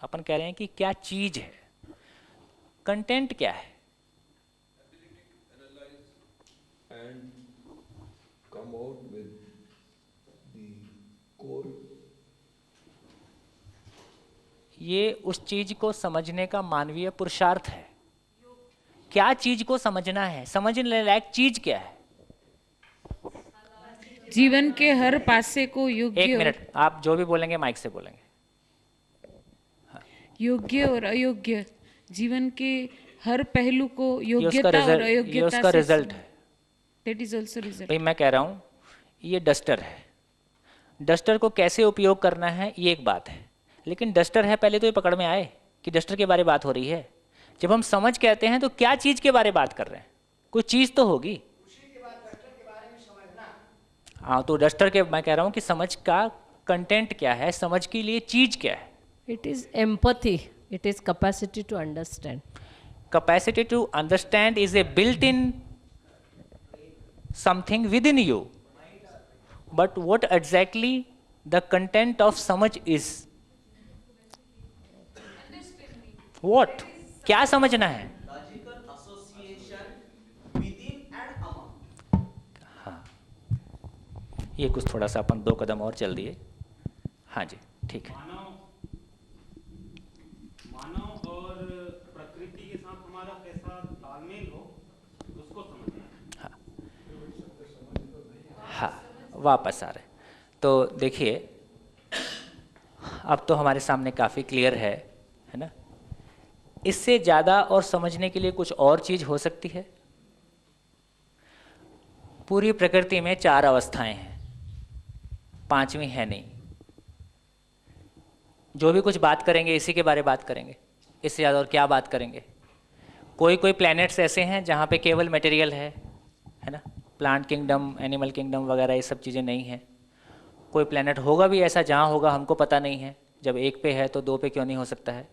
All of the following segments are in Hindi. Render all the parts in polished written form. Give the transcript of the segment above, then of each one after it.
अपन कह रहे हैं कि क्या चीज है, कंटेंट क्या है। and come out with the core. ये उस चीज को समझने का मानवीय पुरुषार्थ है। क्या चीज को समझना है, समझने लायक चीज क्या है। जीवन के हर पासे को एक योग्य मिनट, आप जो भी बोलेंगे माइक से बोलेंगे। योग्य और अयोग्य, जीवन के हर पहलू को ये उसका योग्यता और रिजल्ट, ये अयोग्यता उसका से रिजल्ट है। That is also result. भाई मैं कह रहा हूँ ये डस्टर है, डस्टर को कैसे उपयोग करना है ये एक बात है, लेकिन डस्टर है पहले तो ये पकड़ में आए कि डस्टर के बारे में बात हो रही है। जब हम समझ कहते हैं तो क्या चीज के बारे में बात कर रहे हैं, कोई चीज तो होगी। हाँ तो डस्टर के, मैं कह रहा हूँ कि समझ का कंटेंट क्या है, समझ के लिए चीज क्या है। It is empathy. It is capacity to understand. Capacity to understand is a built-in something within you. But what exactly the content of samajh is? What? क्या समझना है? Logical association within and among. हाँ, ये कुछ थोड़ा सा अपन 2 कदम और चल दिए। हाँ जी, ठीक है। मानव और प्रकृति के साथ हमारा कैसा तालमेल हो उसको समझना है। हाँ, वापस आ रहे। तो देखिए अब तो हमारे सामने काफ़ी क्लियर है ना। इससे ज़्यादा और समझने के लिए कुछ और चीज़ हो सकती है। पूरी प्रकृति में 4 अवस्थाएं हैं, 5वीं है नहीं। जो भी कुछ बात करेंगे इसी के बारे में बात करेंगे, इससे ज़्यादा और क्या बात करेंगे। कोई प्लैनेट्स ऐसे हैं जहाँ पे केवल मटेरियल है ना, प्लांट किंगडम, एनिमल किंगडम वगैरह ये सब चीज़ें नहीं हैं। कोई प्लैनेट होगा भी ऐसा जहाँ होगा हमको पता नहीं है। जब एक पे है तो 2 पे क्यों नहीं हो सकता है।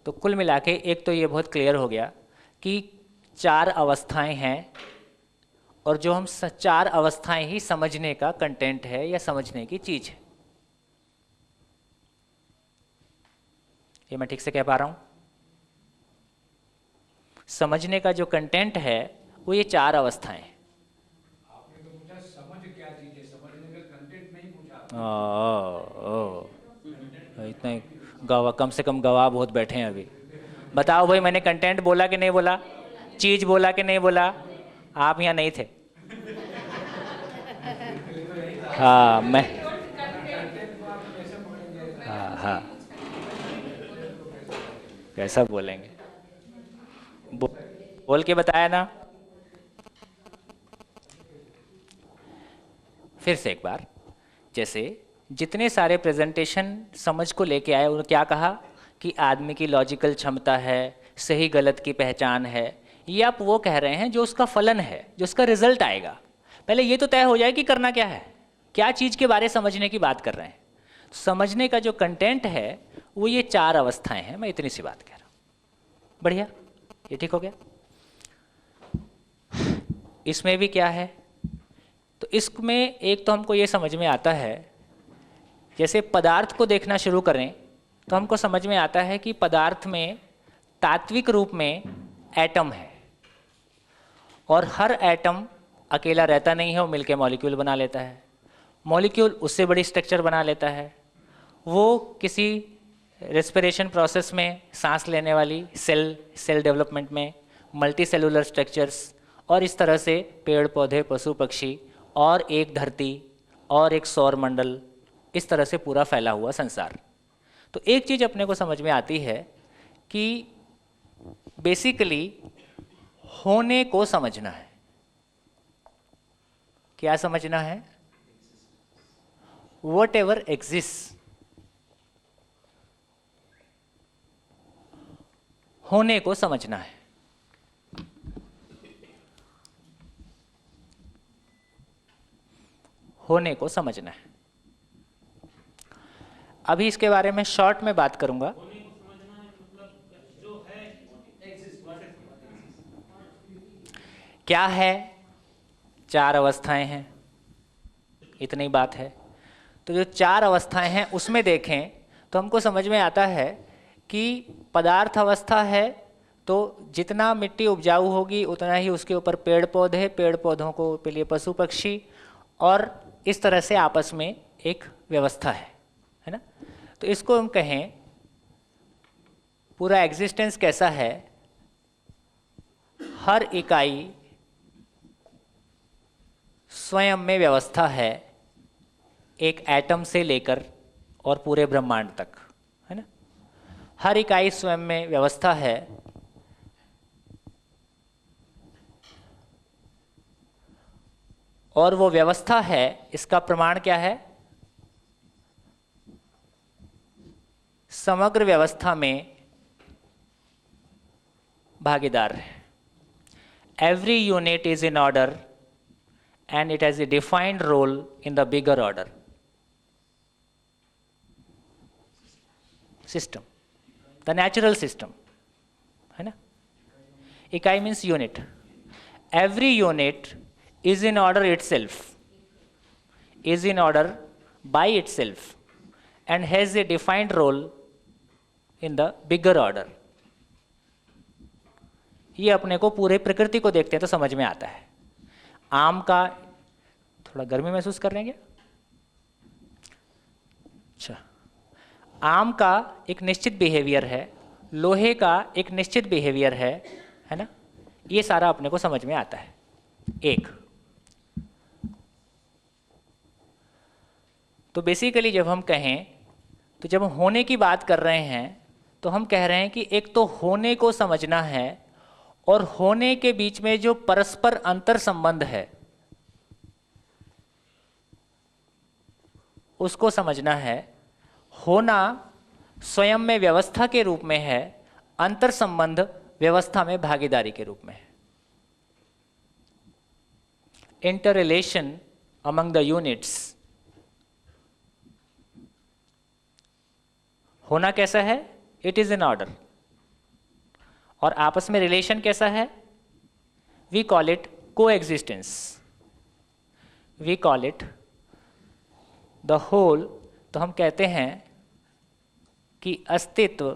तो कुल मिला के एक तो ये बहुत क्लियर हो गया कि 4 अवस्थाएं हैं और जो हम 4 अवस्थाएं ही समझने का कंटेंट है या समझने की चीज़ है। ये मैं ठीक से कह पा रहा हूँ? समझने का जो कंटेंट है वो ये 4 अवस्थाएं हैं। आपने तो पूछा समझ क्या चीज है, समझने का कंटेंट नहीं पूछा। इतना ही गवाह, कम से कम गवाह बहुत बैठे हैं अभी। बताओ भाई, मैंने कंटेंट बोला कि नहीं बोला, चीज बोला कि नहीं बोला? आप यहाँ नहीं थे। हाँ मैं, हाँ कैसा बोलेंगे, बोल के बताया ना। फिर से एक बार, जैसे जितने सारे प्रेजेंटेशन समझ को लेके आए उन्होंने क्या कहा कि आदमी की लॉजिकल क्षमता है, सही गलत की पहचान है। ये आप वो कह रहे हैं जो उसका फलन है, जो उसका रिजल्ट आएगा। पहले ये तो तय हो जाए कि करना क्या है, क्या चीज़ के बारे समझने की बात कर रहे हैं। समझने का जो कंटेंट है वो ये 4 अवस्थाएं हैं। मैं इतनी सी बात कह रहा हूँ। बढ़िया, ये ठीक हो गया। इसमें भी क्या है, तो इसमें एक तो हमको ये समझ में आता है, जैसे पदार्थ को देखना शुरू करें तो हमको समझ में आता है कि पदार्थ में तात्विक रूप में एटम है और हर एटम अकेला रहता नहीं है, वो मिलके मॉलिक्यूल बना लेता है। मॉलिक्यूल उससे बड़ी स्ट्रक्चर बना लेता है। वो किसी रेस्पिरेशन प्रोसेस में, सांस लेने वाली सेल डेवलपमेंट में, मल्टी सेलुलर स्ट्रक्चर्स, और इस तरह से पेड़ पौधे, पशु पक्षी, और एक धरती, और एक सौर मंडल, इस तरह से पूरा फैला हुआ संसार। तो एक चीज़ अपने को समझ में आती है कि बेसिकली होने को समझना है। क्या समझना है? वट एवर एग्जिस्ट, होने को समझना है। होने को समझना है। अभी इसके बारे में शॉर्ट में बात करूंगा। क्या है? 4 अवस्थाएं हैं, इतनी बात है। तो जो 4 अवस्थाएं हैं उसमें देखें तो हमको समझ में आता है कि पदार्थ अवस्था है तो जितना मिट्टी उपजाऊ होगी उतना ही उसके ऊपर पेड़ पौधे, पेड़ पौधों को के लिए पशु पक्षी, और इस तरह से आपस में एक व्यवस्था है ना। तो इसको हम कहें पूरा एग्जिस्टेंस कैसा है, हर इकाई स्वयं में व्यवस्था है, एक एटम से लेकर और पूरे ब्रह्मांड तक, है ना। हर इकाई स्वयं में व्यवस्था है, और वो व्यवस्था है, इसका प्रमाण क्या है, समग्र व्यवस्था में भागीदार है। Every unit is in order and it has a defined role in the bigger order system, the natural system, है ना। इकाई means unit. Every unit is in order itself, is in order by itself and has a defined role in the bigger order. ये अपने को पूरे प्रकृति को देखते हैं तो समझ में आता है। आम का थोड़ा गर्मी महसूस कर रहे हैं क्या? अच्छा, आम का एक निश्चित बिहेवियर है, लोहे का एक निश्चित बिहेवियर है ना। ये सारा अपने को समझ में आता है। एक तो बेसिकली जब हम कहें तो जब हम होने की बात कर रहे हैं तो हम कह रहे हैं कि एक तो होने को समझना है और होने के बीच में जो परस्पर अंतर संबंध है उसको समझना है। होना स्वयं में व्यवस्था के रूप में है, अंतर संबंध व्यवस्था में भागीदारी के रूप में है। Inter relation among the units. होना कैसा है? It is in order. और आपस में रिलेशन कैसा है? We call it coexistence, we call it the whole. तो हम कहते हैं कि अस्तित्व,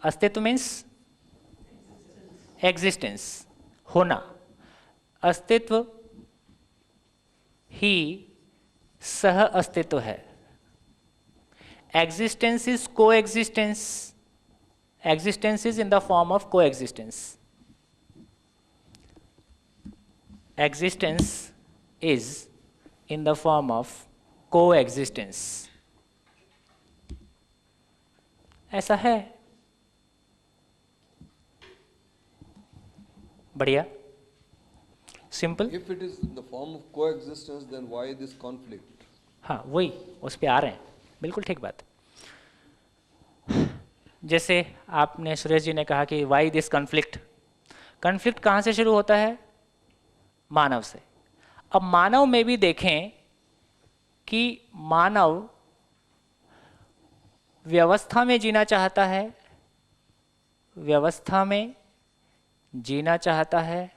अस्तित्व मीन्स एग्जिस्टेंस, होना, अस्तित्व ही सह अस्तित्व है। एग्जिस्टेंस इज को existence, existence is in the form of coexistence. Existence is in the form of coexistence. ऐसा है। बढ़िया, simple. If it is in the form of coexistence, then why this conflict? हाँ, वही उस पे आ रहे हैं। बिल्कुल ठीक बात। जैसे आपने, सुरेश जी ने कहा कि वाई दिस कॉन्फ्लिक्ट। कॉन्फ्लिक्ट कहाँ से शुरू होता है? मानव से। अब मानव में भी देखें कि मानव व्यवस्था में जीना चाहता है, व्यवस्था में जीना चाहता है,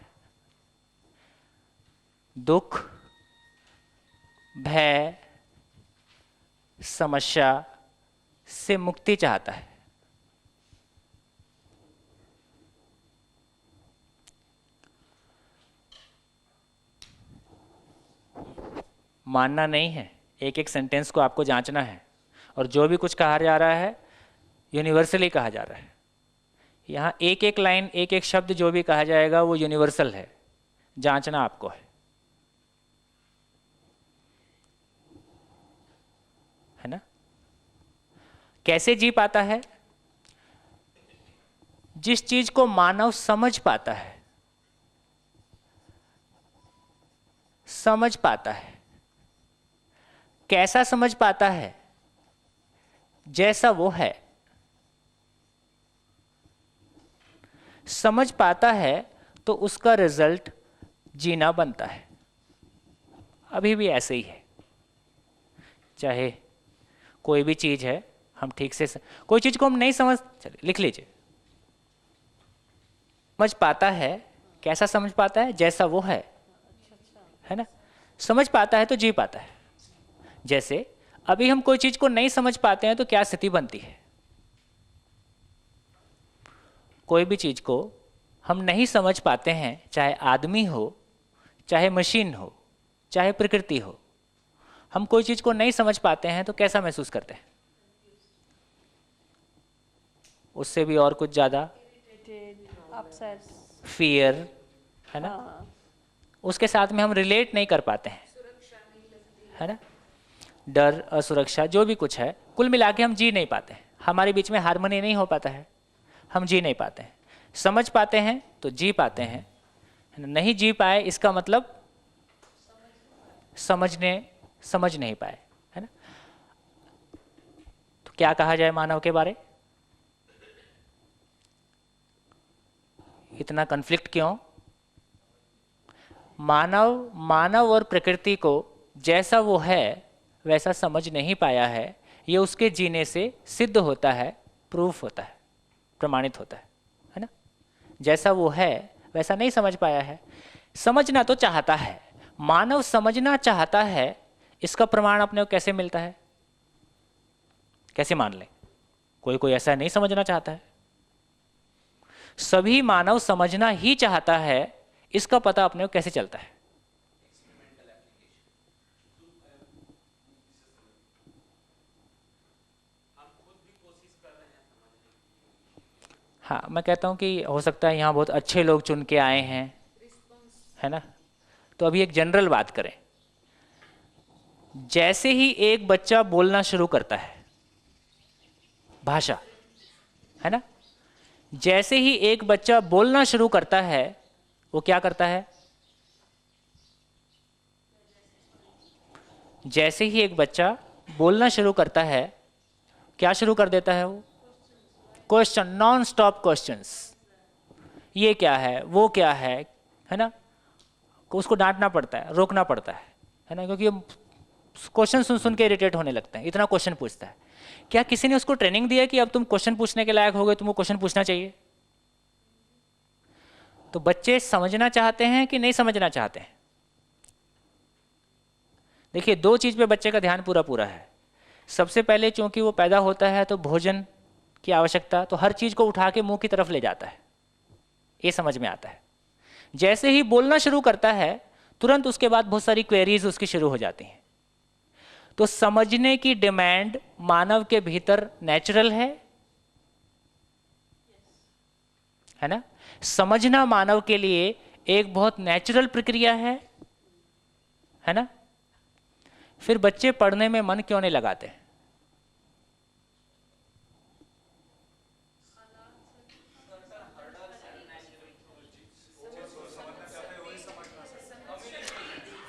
दुख, भय, समस्या से मुक्ति चाहता है। मानना नहीं है, एक एक सेंटेंस को आपको जांचना है, और जो भी कुछ कहा जा रहा है यूनिवर्सली कहा जा रहा है। यहाँ एक एक लाइन, एक एक शब्द जो भी कहा जाएगा वो यूनिवर्सल है, जांचना आपको है ना। कैसे जी पाता है? जिस चीज को मानव समझ पाता है, समझ पाता है। कैसा समझ पाता है? जैसा वो है समझ पाता है तो उसका रिजल्ट जीना बनता है। अभी भी ऐसे ही है, चाहे कोई भी चीज है, हम ठीक से कोई चीज को हम नहीं समझ, चलिए लिख लीजिए। समझ पाता है, कैसा समझ पाता है? जैसा वो है ना। समझ पाता है तो जी पाता है। जैसे अभी हम कोई चीज को नहीं समझ पाते हैं तो क्या स्थिति बनती है? कोई भी चीज़ को हम नहीं समझ पाते हैं, चाहे आदमी हो, चाहे मशीन हो, चाहे प्रकृति हो, हम कोई चीज़ को नहीं समझ पाते हैं तो कैसा महसूस करते हैं? उससे भी और कुछ ज़्यादा फियर, है ना? उसके साथ में हम रिलेट नहीं कर पाते हैं, है ना? डर, असुरक्षा, जो भी कुछ है, कुल मिला के हम जी नहीं पाते हैं। हमारे बीच में हार्मनी नहीं हो पाता है, हम जी नहीं पाते हैं। समझ पाते हैं तो जी पाते हैं, नहीं जी पाए इसका मतलब समझ नहीं पाए, है ना? तो क्या कहा जाए मानव के बारे? इतना कन्फ्लिक्ट क्यों? मानव और प्रकृति को जैसा वो है वैसा समझ नहीं पाया है। ये उसके जीने से सिद्ध होता है, प्रूफ होता है, प्रमाणित होता है ना? जैसा वो है वैसा नहीं समझ पाया है। समझना तो चाहता है, मानव समझना चाहता है, इसका प्रमाण अपने को कैसे मिलता है? कैसे मान लें? कोई ऐसा नहीं समझना चाहता है। सभी मानव समझना ही चाहता है, इसका पता अपने को कैसे चलता है? हाँ, मैं कहता हूँ कि हो सकता है यहाँ बहुत अच्छे लोग चुन के आए हैं, है ना? तो अभी एक जनरल बात करें। जैसे ही एक बच्चा बोलना शुरू करता है, भाषा, है ना? जैसे ही एक बच्चा बोलना शुरू करता है, वो क्या करता है? जैसे ही एक बच्चा बोलना शुरू करता है, क्या शुरू कर देता है वो? Question, non stop questions. ये क्या है, वो क्या है ना? उसको डांटना पड़ता है, रोकना पड़ता है ना? क्योंकि क्वेश्चन सुन सुन के इरिटेट होने लगते हैं, इतना क्वेश्चन पूछता है। क्या किसी ने उसको ट्रेनिंग दिया कि अब तुम क्वेश्चन पूछने के लायक हो गए, तुमको क्वेश्चन पूछना चाहिए? तो बच्चे समझना चाहते हैं कि नहीं समझना चाहते हैं? देखिए, दो चीज पे बच्चे का ध्यान पूरा है। सबसे पहले चूंकि वो पैदा होता है तो भोजन की आवश्यकता, तो हर चीज को उठा के मुंह की तरफ ले जाता है, ये समझ में आता है। जैसे ही बोलना शुरू करता है, तुरंत उसके बाद बहुत सारी क्वेरीज उसकी शुरू हो जाती हैं। तो समझने की डिमांड मानव के भीतर नेचुरल है ना? समझना मानव के लिए एक बहुत नेचुरल प्रक्रिया है ना? फिर बच्चे पढ़ने में मन क्यों नहीं लगाते?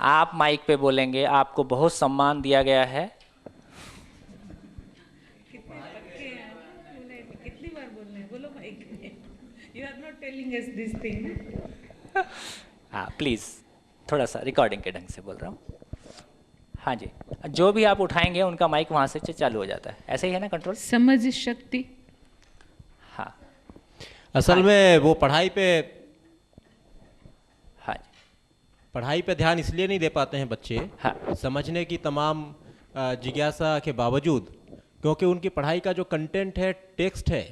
आप माइक पे बोलेंगे, आपको बहुत सम्मान दिया गया है। कितनी बार बोलना है? बोलो माइक में। You are not telling us this thing. हाँ, प्लीज थोड़ा सा रिकॉर्डिंग के ढंग से बोल रहा हूँ। हाँ जी, जो भी आप उठाएंगे उनका माइक वहां से चालू हो जाता है, ऐसे ही है ना कंट्रोल? समझ शक्ति। हाँ, असल में वो पढ़ाई पे हाँ जी, ध्यान इसलिए नहीं दे पाते हैं बच्चे, हाँ, समझने की तमाम जिज्ञासा के बावजूद, क्योंकि उनकी पढ़ाई का जो कंटेंट है, टेक्स्ट है।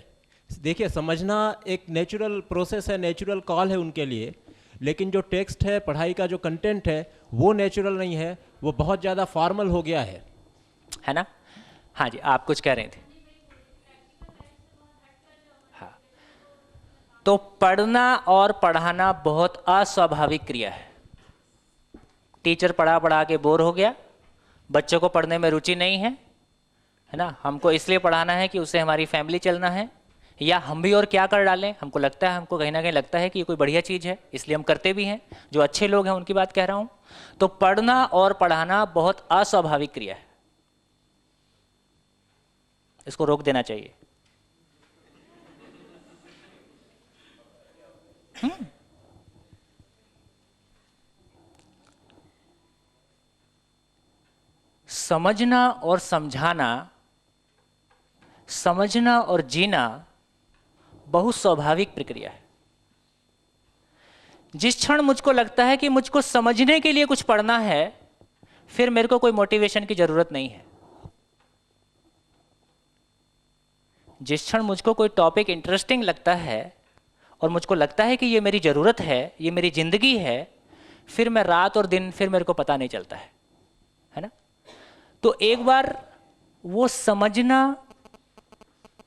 देखिए, समझना एक नेचुरल प्रोसेस है, नेचुरल कॉल है उनके लिए, लेकिन जो टेक्स्ट है, पढ़ाई का जो कंटेंट है, वो नेचुरल नहीं है, वो बहुत ज़्यादा फॉर्मल हो गया है ना? हाँ जी, आप कुछ कह रहे थे। हाँ, तो पढ़ना और पढ़ाना बहुत अस्वाभाविक क्रिया है। टीचर पढ़ा के बोर हो गया, बच्चों को पढ़ने में रुचि नहीं है ना? हमको इसलिए पढ़ाना है कि उससे हमारी फैमिली चलना है, या हम भी और क्या कर डालें, हमको लगता है, हमको कहीं ना कहीं लगता है कि ये कोई बढ़िया चीज़ है, इसलिए हम करते भी हैं। जो अच्छे लोग हैं उनकी बात कह रहा हूँ। तो पढ़ना और पढ़ाना बहुत अस्वाभाविक क्रिया है, इसको रोक देना चाहिए। समझना और समझाना, समझना और जीना बहुत स्वाभाविक प्रक्रिया है। जिस क्षण मुझको लगता है कि मुझको समझने के लिए कुछ पढ़ना है, फिर मेरे को कोई मोटिवेशन की जरूरत नहीं है। जिस क्षण मुझको कोई टॉपिक इंटरेस्टिंग लगता है, और मुझको लगता है कि ये मेरी ज़रूरत है, ये मेरी ज़िंदगी है, फिर मैं रात और दिन फिर मेरे को पता नहीं चलता है ना। तो एक बार वो समझना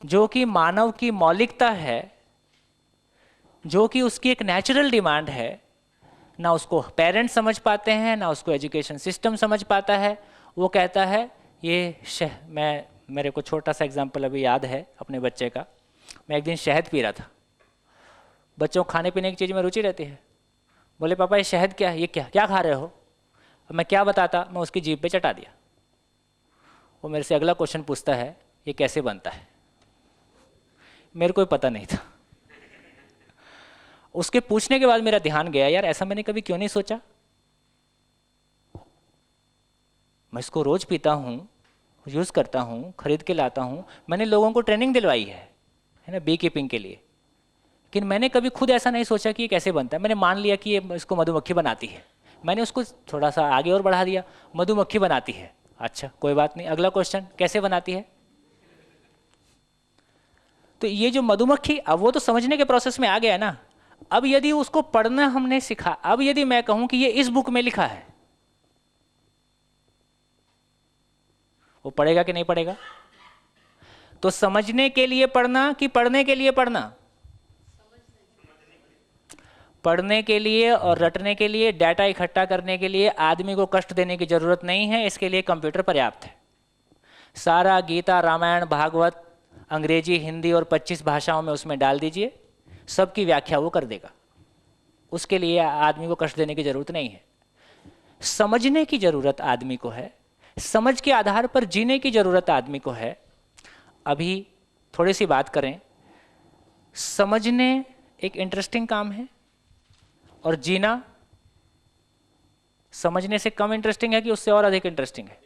जो कि मानव की मौलिकता है, जो कि उसकी एक नेचुरल डिमांड है, ना उसको पेरेंट्स समझ पाते हैं, ना उसको एजुकेशन सिस्टम समझ पाता है। वो कहता है ये मेरे को छोटा सा एग्जांपल अभी याद है अपने बच्चे का। मैं एक दिन शहद पी रहा था। बच्चों को खाने पीने की चीज़ में रुचि रहती है। बोले पापा ये शहद क्या है, ये क्या क्या खा रहे हो? अब मैं क्या बताता, मैं उसकी जीभ पे चटा दिया। वो मेरे से अगला क्वेश्चन पूछता है ये कैसे बनता है। मेरे को पता नहीं था। उसके पूछने के बाद मेरा ध्यान गया, यार ऐसा मैंने कभी क्यों नहीं सोचा। मैं इसको रोज पीता हूँ, यूज करता हूँ, खरीद के लाता हूँ, मैंने लोगों को ट्रेनिंग दिलवाई है ना, बी कीपिंग के लिए, लेकिन मैंने कभी खुद ऐसा नहीं सोचा कि ये कैसे बनता है। मैंने मान लिया कि ये इसको मधुमक्खी बनाती है, मैंने उसको थोड़ा सा आगे और बढ़ा दिया, मधुमक्खी बनाती है, अच्छा कोई बात नहीं, अगला क्वेश्चन कैसे बनाती है। तो ये जो मधुमक्खी, अब वो तो समझने के प्रोसेस में आ गया ना। अब यदि उसको पढ़ना हमने सीखा, अब यदि मैं कहूं कि ये इस बुक में लिखा है, वो पढ़ेगा कि नहीं पढ़ेगा? तो समझने के लिए पढ़ना कि पढ़ने के लिए पढ़ना? पढ़ने के लिए और रटने के लिए, डाटा इकट्ठा करने के लिए आदमी को कष्ट देने की जरूरत नहीं है। इसके लिए कंप्यूटर पर्याप्त है। सारा गीता, रामायण, भागवत अंग्रेजी, हिंदी और 25 भाषाओं में उसमें डाल दीजिए, सबकी व्याख्या वो कर देगा। उसके लिए आदमी को कष्ट देने की जरूरत नहीं है। समझने की जरूरत आदमी को है, समझ के आधार पर जीने की जरूरत आदमी को है। अभी थोड़ी सी बात करें, समझने एक इंटरेस्टिंग काम है और जीना समझने से कम इंटरेस्टिंग है कि उससे और अधिक इंटरेस्टिंग है।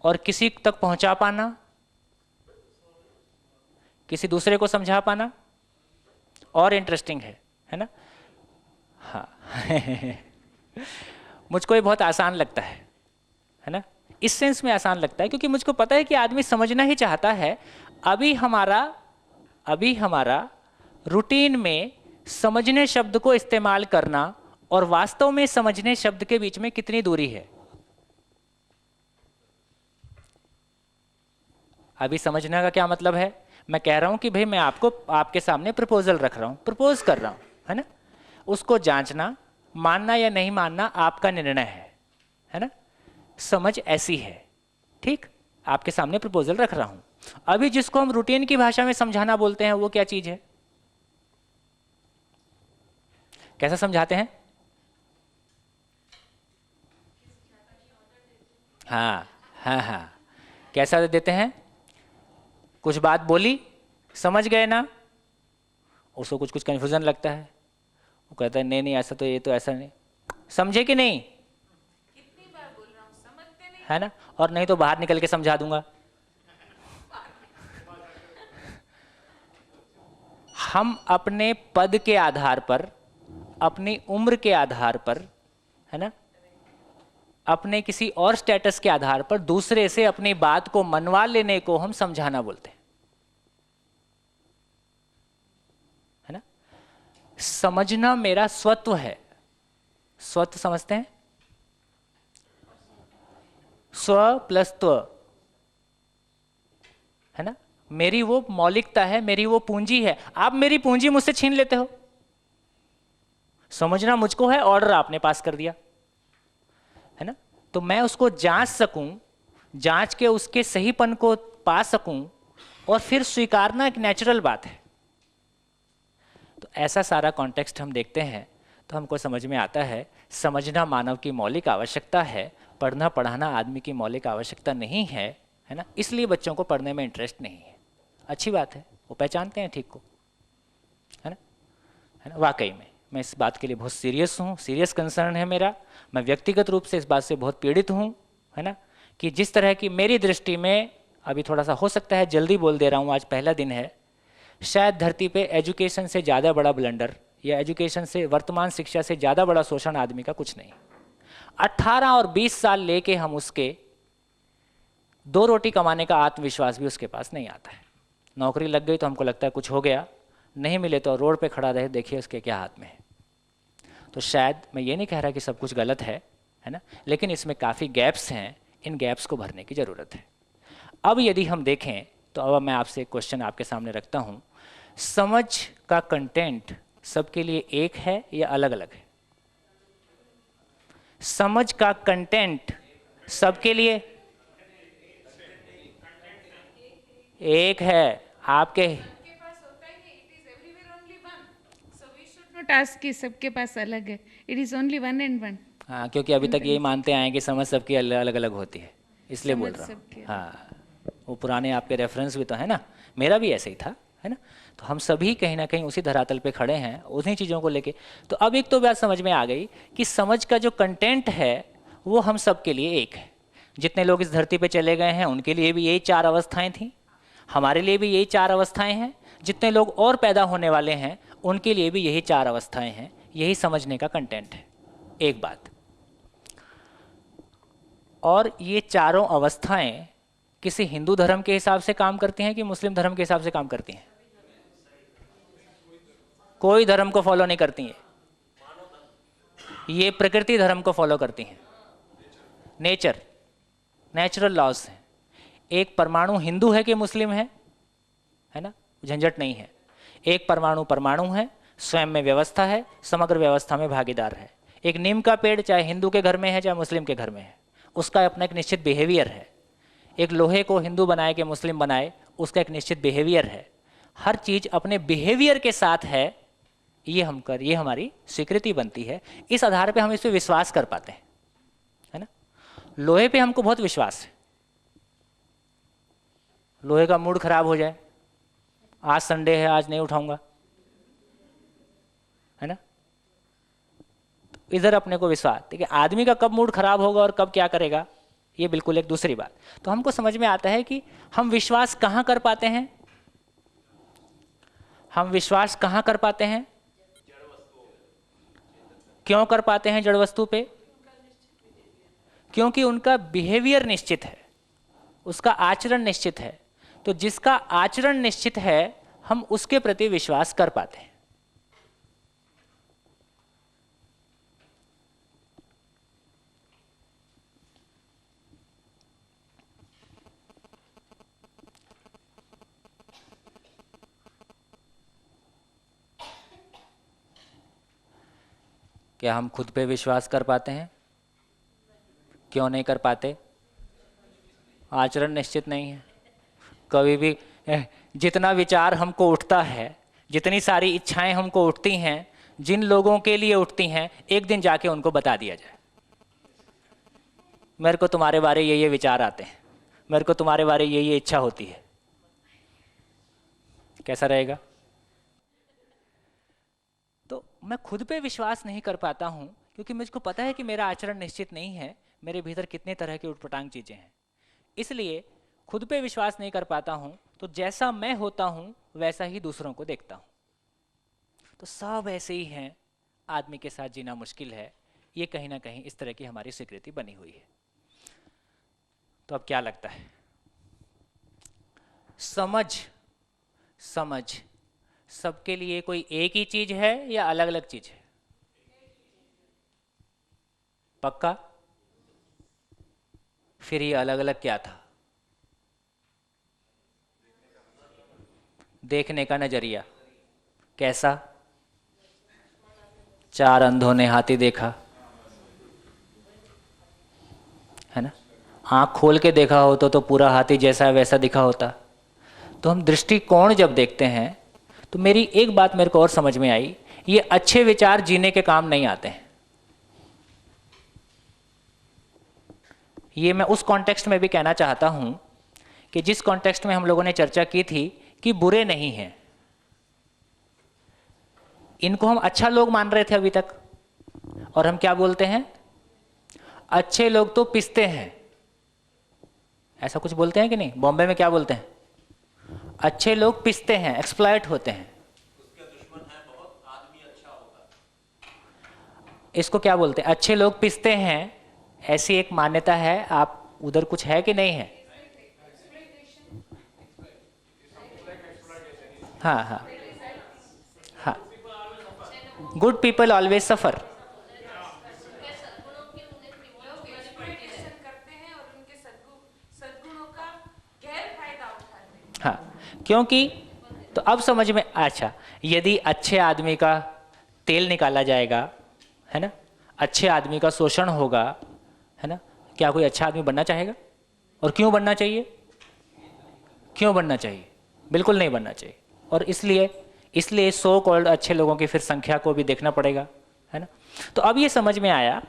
और किसी तक पहुंचा पाना, किसी दूसरे को समझा पाना और इंटरेस्टिंग है ना। हाँ मुझको ये बहुत आसान लगता है ना, इस सेंस में आसान लगता है क्योंकि मुझको पता है कि आदमी समझना ही चाहता है। अभी हमारा रूटीन में समझने शब्द को इस्तेमाल करना और वास्तव में समझने शब्द के बीच में कितनी दूरी है। अभी समझने का क्या मतलब है? मैं कह रहा हूं कि भाई मैं आपको आपके सामने प्रपोजल रख रहा हूं, प्रपोज कर रहा हूं, है ना। उसको जांचना, मानना या नहीं मानना आपका निर्णय है ना। समझ ऐसी है, ठीक, आपके सामने प्रपोजल रख रहा हूं। अभी जिसको हम रूटीन की भाषा में समझाना बोलते हैं वो क्या चीज है? कैसा समझाते हैं? हाँ, कैसा देते हैं? कुछ बात बोली, समझ गए ना, उसको कुछ कंफ्यूजन लगता है, वो कहता है नहीं ऐसा तो, ये तो ऐसा नहीं, समझे कि नहीं? कितनी बार बोल रहा हूँ, समझते नहीं है ना। और नहीं तो बाहर निकल के समझा दूंगा। हम अपने पद के आधार पर, अपनी उम्र के आधार पर, है ना, अपने किसी और स्टेटस के आधार पर दूसरे से अपनी बात को मनवा लेने को हम समझाना बोलते हैं, है ना। समझना मेरा स्वत्व है। स्वत्व समझते हैं? स्व प्लस त्व, है ना। मेरी वो मौलिकता है, मेरी वो पूंजी है। आप मेरी पूंजी मुझसे छीन लेते हो। समझना मुझको है, ऑर्डर आपने पास कर दिया, है ना। तो मैं उसको जांच सकूं, जांच के उसके सहीपन को पा सकूं और फिर स्वीकारना एक नेचुरल बात है। तो ऐसा सारा कॉन्टेक्स्ट हम देखते हैं तो हमको समझ में आता है समझना मानव की मौलिक आवश्यकता है, पढ़ना पढ़ाना आदमी की मौलिक आवश्यकता नहीं है, है ना। इसलिए बच्चों को पढ़ने में इंटरेस्ट नहीं है। अच्छी बात है, वो पहचानते हैं ठीक को, है ना। वाकई में मैं इस बात के लिए बहुत सीरियस हूँ, सीरियस कंसर्न है मेरा। मैं व्यक्तिगत रूप से इस बात से बहुत पीड़ित हूँ, है ना, कि जिस तरह की मेरी दृष्टि में, अभी थोड़ा सा हो सकता है जल्दी बोल दे रहा हूँ, आज पहला दिन है, शायद धरती पे एजुकेशन से ज़्यादा बड़ा ब्लंडर या एजुकेशन से, वर्तमान शिक्षा से ज़्यादा बड़ा शोषण आदमी का कुछ नहीं। 18 और 20 साल लेके हम उसके 2 रोटी कमाने का आत्मविश्वास भी उसके पास नहीं आता है। नौकरी लग गई तो हमको लगता है कुछ हो गया, नहीं मिले तो रोड पे खड़ा रहे, देखिए उसके क्या हाथ में है। तो शायद मैं ये नहीं कह रहा कि सब कुछ गलत है ना, लेकिन इसमें काफ़ी गैप्स हैं, इन गैप्स को भरने की ज़रूरत है। अब यदि हम देखें तो अब मैं आपसे एक क्वेश्चन आपके सामने रखता हूँ, समझ का कंटेंट सबके लिए एक है या अलग अलग है? समझ का कंटेंट सबके लिए एक है। आपके पास होता है कि it is everywhere only one. So we should not ask कि सबके पास अलग है. It is only one and one. हाँ, क्योंकि अभी तक यही मानते आए हैं कि समझ सबकी अलग अलग होती है, इसलिए बोल रहा सबकी हूँ। हाँ, वो पुराने आपके रेफरेंस भी तो है ना, मेरा भी ऐसे ही था, है ना। तो हम सभी कहीं ना कहीं उसी धरातल पे खड़े हैं उन्हीं चीज़ों को लेके। तो अब एक तो बात समझ में आ गई कि समझ का जो कंटेंट है वो हम सब के लिए एक है। जितने लोग इस धरती पे चले गए हैं उनके लिए भी यही 4 अवस्थाएं थी, हमारे लिए भी यही 4 अवस्थाएं हैं। जितने लोग और पैदा होने वाले हैं उनके लिए भी यही 4 अवस्थाएं हैं। यही समझने का कंटेंट है, एक बात। और ये चारों अवस्थाएं किसी हिंदू धर्म के हिसाब से काम करती हैं कि मुस्लिम धर्म के हिसाब से काम करती हैं? कोई धर्म को फॉलो नहीं करती हैं, ये प्रकृति धर्म को फॉलो करती हैं। नेचुरल लॉज हैं। एक परमाणु हिंदू है कि मुस्लिम है ना, झंझट नहीं है। एक परमाणु है, स्वयं में व्यवस्था है, समग्र व्यवस्था में भागीदार है। एक नीम का पेड़ चाहे हिंदू के घर में है चाहे मुस्लिम के घर में है, उसका अपना एक निश्चित बिहेवियर है। एक लोहे को हिंदू बनाए कि मुस्लिम बनाए, उसका एक निश्चित बिहेवियर है। हर चीज़ अपने बिहेवियर के साथ है, ये हमारी स्वीकृति बनती है। इस आधार पे हम इस पर विश्वास कर पाते हैं, है ना। लोहे पे हमको बहुत विश्वास है। लोहे का मूड खराब हो जाए, आज संडे है आज नहीं उठाऊंगा, है ना। इधर अपने को विश्वास, ठीक है। आदमी का कब मूड खराब होगा और कब क्या करेगा, ये बिल्कुल एक दूसरी बात। तो हमको समझ में आता है कि हम विश्वास कहाँ कर पाते हैं, हम विश्वास कहाँ कर पाते हैं, क्यों कर पाते हैं जड़ वस्तु पे? क्योंकि उनका बिहेवियर निश्चित है, उसका आचरण निश्चित है। तो जिसका आचरण निश्चित है हम उसके प्रति विश्वास कर पाते हैं। क्या हम खुद पे विश्वास कर पाते हैं? क्यों नहीं कर पाते? आचरण निश्चित नहीं है। कभी भी जितना विचार हमको उठता है, जितनी सारी इच्छाएं हमको उठती हैं, जिन लोगों के लिए उठती हैं, एक दिन जाके उनको बता दिया जाए, मेरे को तुम्हारे बारे ये विचार आते हैं, मेरे को तुम्हारे बारे ये इच्छा होती है। कैसा रहेगा? तो मैं खुद पे विश्वास नहीं कर पाता हूं क्योंकि मुझको पता है कि मेरा आचरण निश्चित नहीं है, मेरे भीतर कितने तरह की उटपटांग चीजें हैं। इसलिए खुद पे विश्वास नहीं कर पाता हूं, तो जैसा मैं होता हूं वैसा ही दूसरों को देखता हूं। तो सब ऐसे ही हैं, आदमी के साथ जीना मुश्किल है। ये कहीं ना कहीं इस तरह की हमारी स्वीकृति बनी हुई है। तो अब क्या लगता है, समझ सबके लिए कोई एक ही चीज है या अलग अलग चीज है? पक्का? फिर ये अलग अलग क्या था? देखने का नजरिया। कैसा? 4 अंधों ने हाथी देखा, है ना। आंख खोल के देखा हो तो पूरा हाथी जैसा है वैसा दिखा होता। तो हम दृष्टिकोण जब देखते हैं तो मेरी एक बात मेरे को और समझ में आई, ये अच्छे विचार जीने के काम नहीं आते हैं। ये मैं उस कॉन्टेक्स्ट में भी कहना चाहता हूं कि जिस कॉन्टेक्स्ट में हम लोगों ने चर्चा की थी कि बुरे नहीं हैं, इनको हम अच्छा लोग मान रहे थे अभी तक, और हम क्या बोलते हैं, अच्छे लोग तो पिसते हैं, ऐसा कुछ बोलते हैं कि नहीं? बॉम्बे में क्या बोलते हैं? अच्छे लोग पिसते हैं, एक्सप्लॉइट होते हैं। इसको क्या बोलते हैं? अच्छे लोग पिसते हैं, ऐसी एक मान्यता है। आप उधर कुछ है कि नहीं है? हाँ, गुड पीपल ऑलवेज सफर। करते हैं और उनके सद्गुणों का गैर फायदा उठाते हैं। हाँ, क्योंकि तो अब समझ में, अच्छा, यदि अच्छे आदमी का तेल निकाला जाएगा, है ना, अच्छे आदमी का शोषण होगा, है ना, क्या कोई अच्छा आदमी बनना चाहेगा? और क्यों बनना चाहिए? क्यों बनना चाहिए? बिल्कुल नहीं बनना चाहिए। और इसलिए सो कॉल्ड अच्छे लोगों की फिर संख्या को भी देखना पड़ेगा, है ना। तो अब ये समझ में आया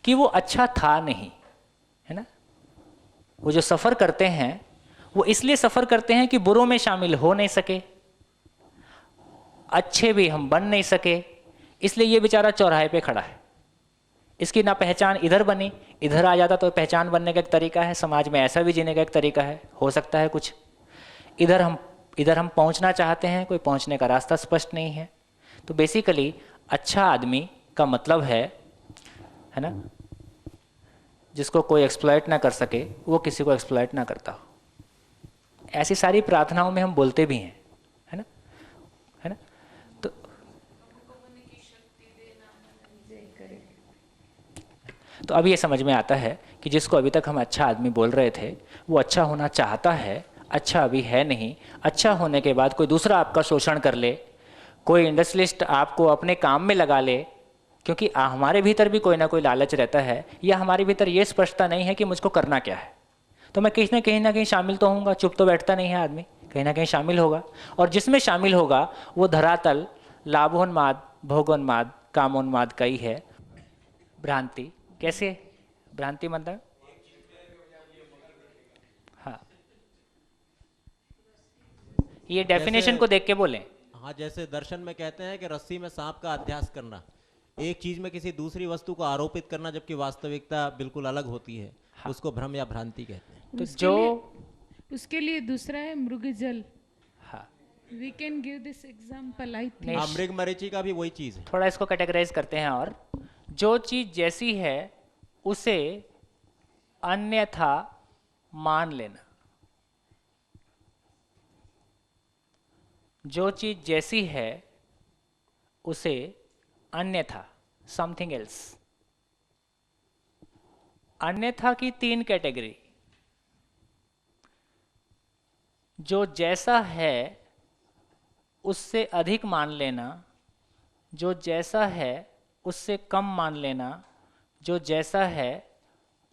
कि वो अच्छा था नहीं, है ना। वो जो सफ़र करते हैं वो इसलिए सफ़र करते हैं कि बुरों में शामिल हो नहीं सके, अच्छे भी हम बन नहीं सके, इसलिए ये बेचारा चौराहे पे खड़ा है। इसकी ना पहचान इधर बनी, इधर आ जाता तो पहचान बनने का एक तरीका है, समाज में ऐसा भी जीने का एक तरीका है, हो सकता है कुछ। इधर हम पहुंचना चाहते हैं, कोई पहुंचने का रास्ता स्पष्ट नहीं है। तो बेसिकली अच्छा आदमी का मतलब है ना, जिसको कोई एक्सप्लॉइट ना कर सके, वो किसी को एक्सप्लॉइट ना करता हो। ऐसी सारी प्रार्थनाओं में हम बोलते भी हैं, है ना, है ना। तो अब ये समझ में आता है कि जिसको अभी तक हम अच्छा आदमी बोल रहे थे, वो अच्छा होना चाहता है, अच्छा अभी है नहीं। अच्छा होने के बाद कोई दूसरा आपका शोषण कर ले, कोई इंडस्ट्रियलिस्ट आपको अपने काम में लगा ले, क्योंकि हमारे भीतर भी कोई ना कोई लालच रहता है, या हमारे भीतर ये स्पष्टता नहीं है कि मुझको करना क्या है। तो मैं कहीं ना कहीं शामिल तो होऊंगा, चुप तो बैठता नहीं है आदमी, कहीं ना कहीं शामिल होगा। और जिसमें शामिल होगा वो धरातल लाभोन्माद, भोगोन्माद, कामोन्माद का ही है। भ्रांति कैसे? भ्रांति मतलब, हाँ, ये डेफिनेशन को देख के बोलें। हाँ, जैसे दर्शन में कहते हैं कि रस्सी में सांप का अध्यास करना, एक चीज में किसी दूसरी वस्तु को आरोपित करना जबकि वास्तविकता बिल्कुल अलग होती है, हाँ, उसको भ्रम या भ्रांति कहते हैं। तो उसके लिए दूसरा है मृगजल। हाँ, we can give this example, I think. हाँ, मृग मरीचि का भी वही चीज है। थोड़ा इसको कैटेगराइज करते हैं। और जो चीज जैसी है उसे अन्यथा मान लेना, जो चीज जैसी है उसे अन्यथा, समथिंग एल्स। अन्यथा की 3 कैटेगरी, जो जैसा है उससे अधिक मान लेना, जो जैसा है उससे कम मान लेना, जो जैसा है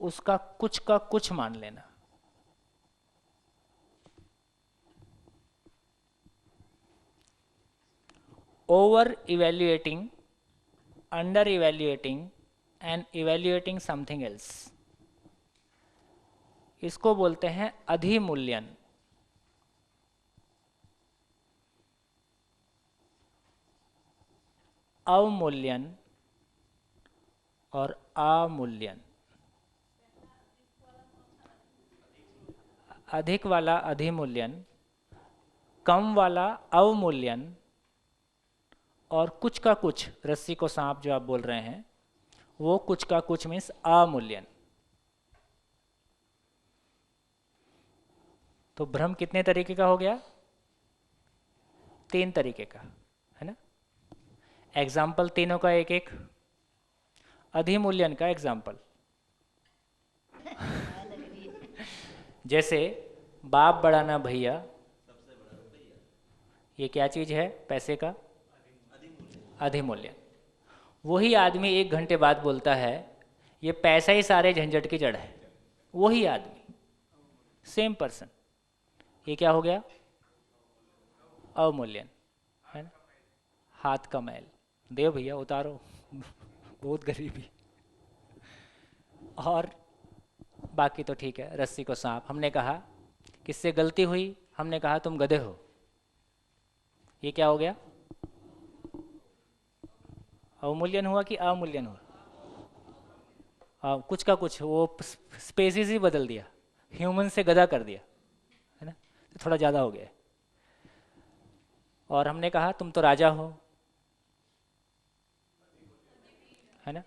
उसका कुछ का कुछ मान लेना। Over evaluating, under evaluating and evaluating something else, इसको बोलते हैं अधिमूल्यन। अवमूल्यन और अमूल्यन। अधिक वाला अधिमूल्यन, कम वाला अवमूल्यन, और कुछ का कुछ, रस्सी को सांप जो आप बोल रहे हैं, वो कुछ का कुछ मीन्स अमूल्यन। तो भ्रम कितने तरीके का हो गया? 3 तरीके का, है ना। एग्जाम्पल तीनों का एक एक। अधिमूल्यन का एग्जाम्पल, जैसे बाप बड़ा ना भैया, ये क्या चीज है? पैसे का अधिमूल्यन। वही आदमी 1 घंटे बाद बोलता है ये पैसा ही सारे झंझट की जड़ है। वही आदमी, सेम पर्सन, ये क्या हो गया? अवमूल्यन, है ना। हाथ का मैल देव भैया उतारो, बहुत गरीबी। और बाकी तो ठीक है, रस्सी को सांप। हमने कहा किससे गलती हुई? हमने कहा तुम गधे हो, ये क्या हो गया? अवमूल्यन हुआ कि अवमूल्यन हुआ? कुछ का कुछ, वो स्पेसिस ही बदल दिया, ह्यूमन से गधा कर दिया, है ना, तो थोड़ा ज़्यादा हो गया। और हमने कहा तुम तो राजा हो, है ना,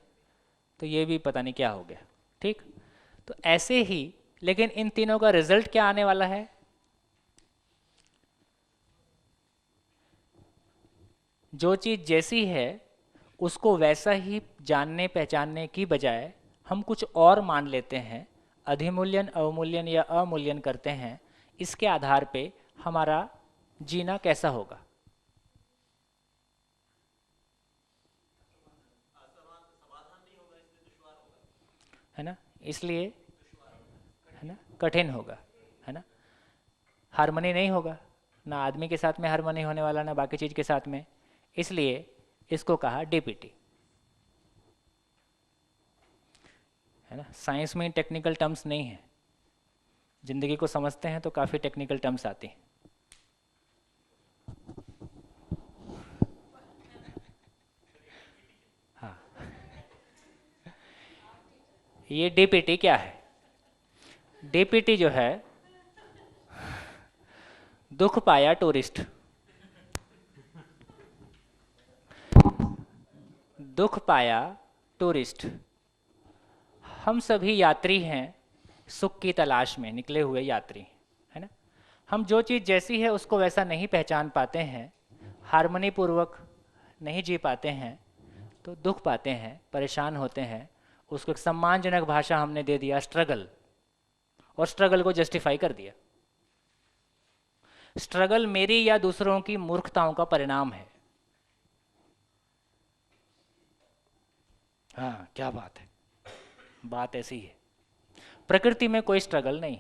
तो ये भी पता नहीं क्या हो गया। ठीक, तो ऐसे ही, लेकिन इन तीनों का रिजल्ट क्या आने वाला है? जो चीज जैसी है उसको वैसा ही जानने पहचानने की बजाय हम कुछ और मान लेते हैं, अधिमूल्यन अवमूल्यन या अमूल्यन करते हैं, इसके आधार पे हमारा जीना कैसा होगा? है ना, इसलिए है ना कठिन होगा, है ना, हार्मनी नहीं होगा, ना आदमी के साथ में हार्मनी होने वाला, ना बाकी चीज़ के साथ में, इसलिए इसको कहा डीपीटी, है ना। साइंस में टेक्निकल टर्म्स नहीं है, जिंदगी को समझते हैं तो काफ़ी टेक्निकल टर्म्स आती हैं। हाँ, ये डीपीटी क्या है? डीपीटी जो है, दुख पाया टूरिस्ट, दुख पाया टूरिस्ट। हम सभी यात्री हैं, सुख की तलाश में निकले हुए यात्री, है ना। हम जो चीज़ जैसी है उसको वैसा नहीं पहचान पाते हैं, हार्मनी पूर्वक नहीं जी पाते हैं, तो दुख पाते हैं, परेशान होते हैं। उसको एक सम्मानजनक भाषा हमने दे दिया स्ट्रगल, और स्ट्रगल को जस्टिफाई कर दिया। स्ट्रगल मेरी या दूसरों की मूर्खताओं का परिणाम है। हाँ, क्या बात है, बात ऐसी है। प्रकृति में कोई स्ट्रगल नहीं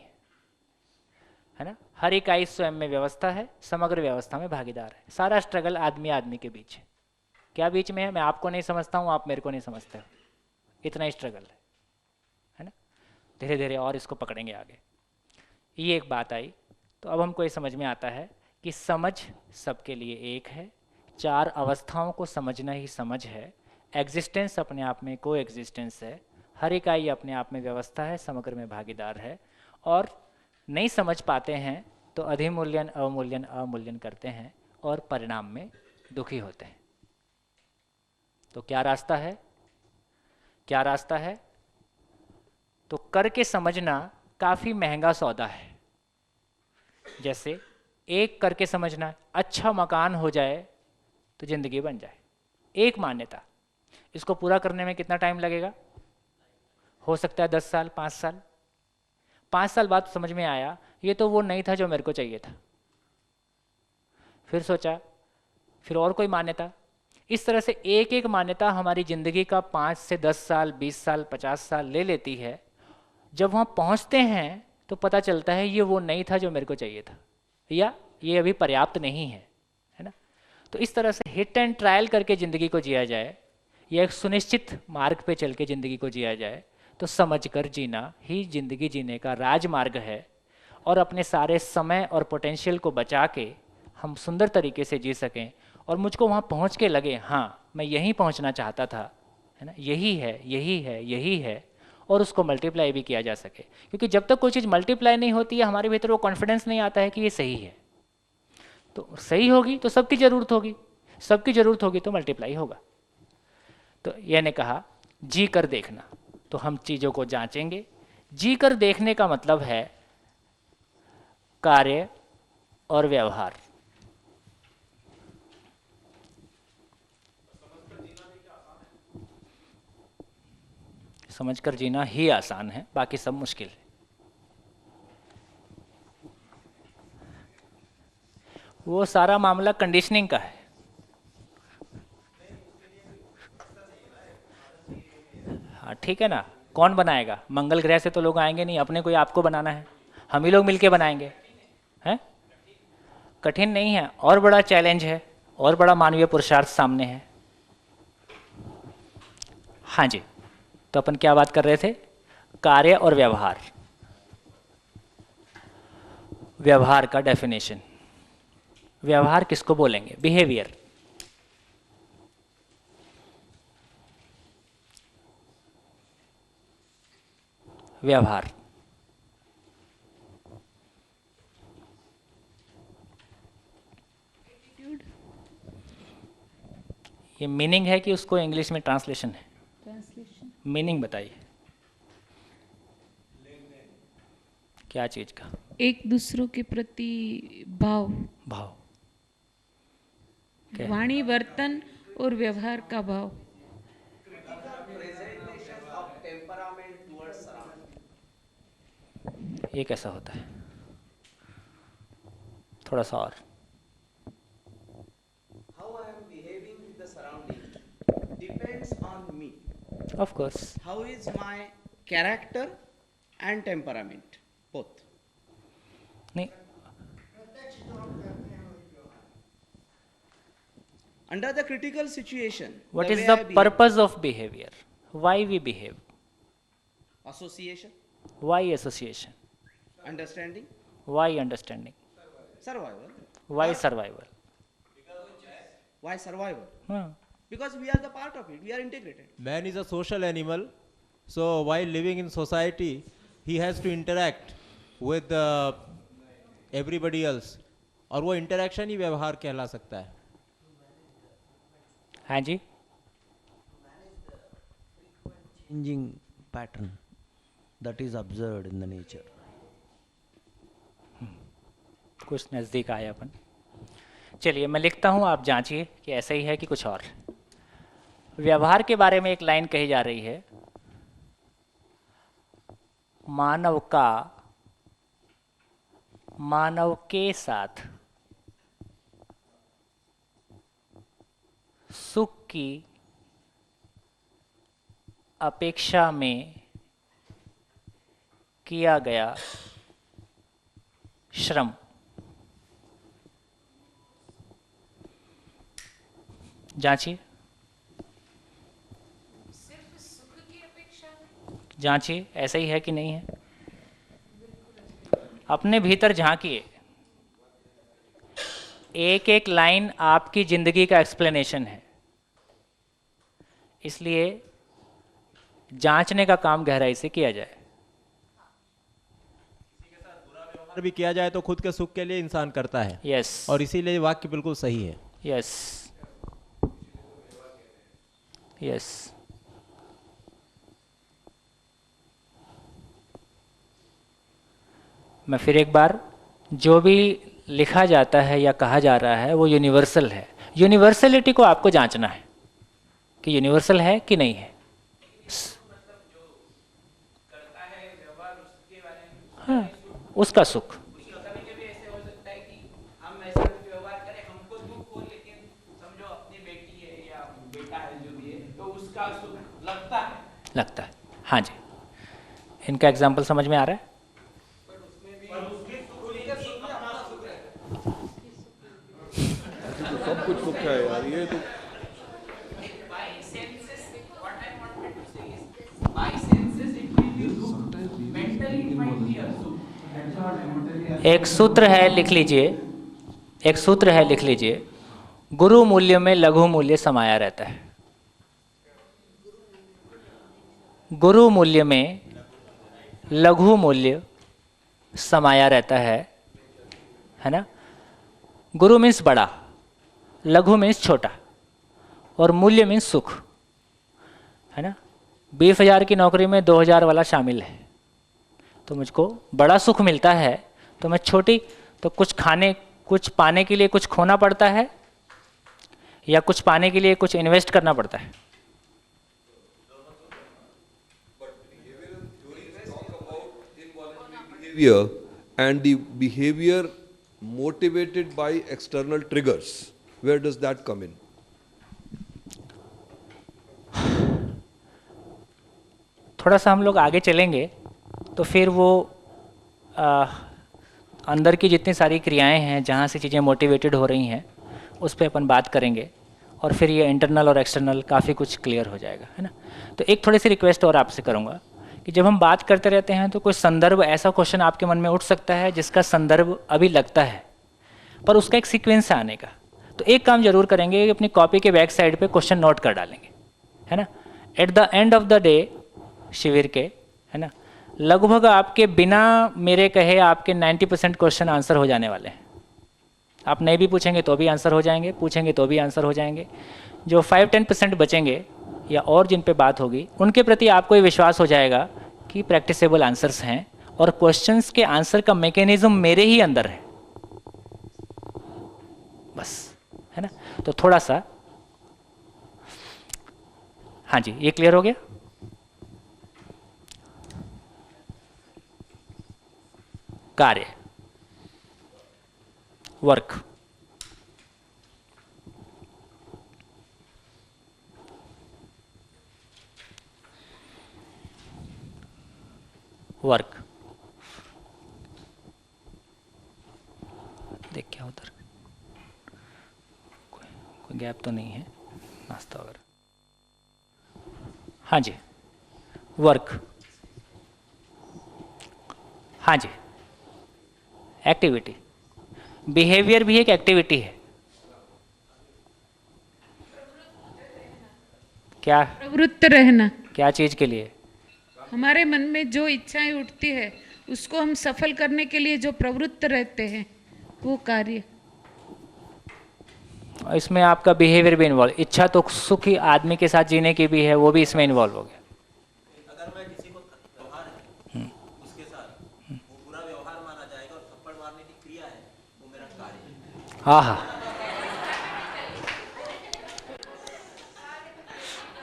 है ना। हर इकाई स्वयं में व्यवस्था है, समग्र व्यवस्था में भागीदार है। सारा स्ट्रगल आदमी आदमी के बीच है। क्या बीच में है? मैं आपको नहीं समझता हूँ, आप मेरे को नहीं समझते हो, इतना ही स्ट्रगल है ना। धीरे धीरे और इसको पकड़ेंगे आगे। ये एक बात आई, तो अब हमको ये समझ में आता है कि समझ सबके लिए एक है, चार अवस्थाओं को समझना ही समझ है। एग्जिस्टेंस अपने आप में को एग्जिस्टेंस है, हर इकाई अपने आप में व्यवस्था है, समग्र में भागीदार है। और नहीं समझ पाते हैं तो अधिमूल्यन अवमूल्यन अमूल्यन करते हैं और परिणाम में दुखी होते हैं। तो क्या रास्ता है? क्या रास्ता है? तो करके समझना काफ़ी महंगा सौदा है। जैसे एक करके समझना, अच्छा मकान हो जाए तो ज़िंदगी बन जाए, एक मान्यता। इसको पूरा करने में कितना टाइम लगेगा? हो सकता है 10 साल, 5 साल। 5 साल बाद समझ में आया ये तो वो नहीं था जो मेरे को चाहिए था। फिर सोचा, फिर और कोई मान्यता। इस तरह से एक एक मान्यता हमारी ज़िंदगी का 5 से 10 साल, 20 साल, 50 साल ले लेती है। जब वहाँ पहुँचते हैं तो पता चलता है ये वो नहीं था जो मेरे को चाहिए था, या ये अभी पर्याप्त नहीं है ना। तो इस तरह से हिट एंड ट्रायल करके ज़िंदगी को जिया जाए, या एक सुनिश्चित मार्ग पे चल के ज़िंदगी को जिया जाए, तो समझ कर जीना ही ज़िंदगी जीने का राजमार्ग है। और अपने सारे समय और पोटेंशियल को बचा के हम सुंदर तरीके से जी सकें, और मुझको वहाँ पहुँच के लगे हाँ मैं यहीं पहुँचना चाहता था, है ना, यही है, यही है, यही है, और उसको मल्टीप्लाई भी किया जा सके। क्योंकि जब तक कोई चीज़ मल्टीप्लाई नहीं होती है, हमारे भीतर वो कॉन्फिडेंस नहीं आता है कि ये सही है। तो सही होगी तो सबकी ज़रूरत होगी, सबकी ज़रूरत होगी तो मल्टीप्लाई होगा। तो यानी कहा जी कर देखना, तो हम चीज़ों को जांचेंगे। जी कर देखने का मतलब है कार्य और व्यवहार। समझकर जीना ही आसान है, बाकी सब मुश्किल है। वो सारा मामला कंडीशनिंग का है। हाँ ठीक है ना, कौन बनाएगा? मंगल ग्रह से तो लोग आएंगे नहीं, अपने को आपको बनाना है, हम ही लोग मिलके बनाएंगे। हैं? कठिन नहीं है, और बड़ा चैलेंज है, और बड़ा मानवीय पुरुषार्थ सामने है। हाँ जी, तो अपन क्या बात कर रहे थे? कार्य और व्यवहार। व्यवहार का डेफिनेशन, व्यवहार किसको बोलेंगे? बिहेवियर। व्यवहार ये मीनिंग है कि उसको इंग्लिश में ट्रांसलेशन है? ट्रांसलेशन मीनिंग बताइए, क्या चीज का? एक दूसरों के प्रति भाव, भाव। क्या? वाणी, वर्तन और व्यवहार का भाव। ये कैसा होता है? थोड़ा सा और। How I am behaving with the surrounding depends on me. Of course. How is my character and temperament? Both. नहीं, Under the critical situation, what the is way the I behave- purpose of behavior? Why we behave? Association, Why association? understanding, Why understanding? survival. Why survival? Why survival? हाँ, Because we are the part of it. We are integrated. Man is a social animal, so while living in society, he has to interact with everybody else. और वो interaction ही व्यवहार कहला सकता है. हाँ जी, changing pattern that is observed in the nature. कुछ नज़दीक आया अपन। चलिए मैं लिखता हूँ, आप जांचिए कि ऐसा ही है कि कुछ और। व्यवहार के बारे में एक लाइन कही जा रही है, मानव का मानव के साथ सुख की अपेक्षा में किया गया श्रम। जांचिए, सिर्फ सुख की अपेक्षा में? जांचिए ऐसा ही है कि नहीं है। अपने भीतर झांकिए। एक एक लाइन आपकी जिंदगी का एक्सप्लेनेशन है, इसलिए जांचने का काम गहराई से किया जाए। व्यवहार भी किया जाए तो खुद के सुख के लिए इंसान करता है, यस और इसीलिए वाक्य बिल्कुल सही है. Yes yes. मैं फिर एक बार, जो भी लिखा जाता है या कहा जा रहा है वो यूनिवर्सल है। यूनिवर्सलिटी को आपको जांचना है कि यूनिवर्सल है कि नहीं है। हाँ, उसका सुख। लगता है, हाँ जी। इनका एग्जाम्पल समझ में आ रहा है? सब कुछ सुख है यार, ये तो एक सूत्र है, लिख लीजिए। एक सूत्र है, लिख लीजिए। गुरु मूल्य में लघु मूल्य समाया रहता है। गुरु मूल्य में लघु मूल्य समाया रहता है ना। गुरु मीन्स बड़ा, लघु मीन्स छोटा, और मूल्य मीन्स सुख, है ना। 20,000 की नौकरी में 2,000 वाला शामिल है, तो मुझको बड़ा सुख मिलता है, तो मैं छोटी, तो कुछ पाने के लिए कुछ खोना पड़ता है, या कुछ पाने के लिए कुछ इन्वेस्ट करना पड़ता है। behavior and the behavior motivated by external triggers. Where does that come in? थोड़ा सा हम लोग आगे चलेंगे तो फिर वो अंदर की जितनी सारी क्रियाएं हैं, जहाँ से चीज़ें मोटिवेटेड हो रही हैं, उस पर अपन बात करेंगे, और फिर ये इंटरनल और एक्सटर्नल काफ़ी कुछ क्लियर हो जाएगा, है ना। तो एक थोड़ी सी रिक्वेस्ट और आपसे करूँगा कि जब हम बात करते रहते हैं तो कोई संदर्भ, ऐसा क्वेश्चन आपके मन में उठ सकता है जिसका संदर्भ अभी लगता है, पर उसका एक सीक्वेंस है आने का। तो एक काम जरूर करेंगे कि अपनी कॉपी के बैक साइड पे क्वेश्चन नोट कर डालेंगे, है ना। At the end of the day शिविर के, है ना, लगभग आपके बिना मेरे कहे आपके 90% क्वेश्चन आंसर हो जाने वाले हैं। आप नहीं भी पूछेंगे तो भी आंसर हो जाएंगे, पूछेंगे तो भी आंसर हो जाएंगे। जो 5-10% बचेंगे या और जिन पे बात होगी, उनके प्रति आपको ये विश्वास हो जाएगा कि प्रैक्टिसेबल आंसर्स हैं, और क्वेश्चंस के आंसर का मैकेनिज्म मेरे ही अंदर है, बस, है ना। तो थोड़ा सा, हाँ जी, ये क्लियर हो गया। कार्य, वर्क। वर्क, देख क्या उधर कोई गैप तो नहीं है, नाश्ता वगैरह। हाँ जी, वर्क, हाँ जी, एक्टिविटी। बिहेवियर भी एक एक्टिविटी है। क्या प्रवृत्त रहना, क्या चीज के लिए? हमारे मन में जो इच्छाएं उठती है उसको हम सफल करने के लिए जो प्रवृत्त रहते हैं वो कार्य। इसमें आपका बिहेवियर भी इन्वॉल्व, इच्छा तो सुखी आदमी के साथ जीने की भी है, वो भी इसमें इन्वॉल्व हो गया। अगर मैं किसी को व्यवहार है उसके साथ वो बुरा व्यवहार माना जाएगा और थप्पड़ मारने की क्रिया है वो मेरा कार्य है। हाँ हाँ,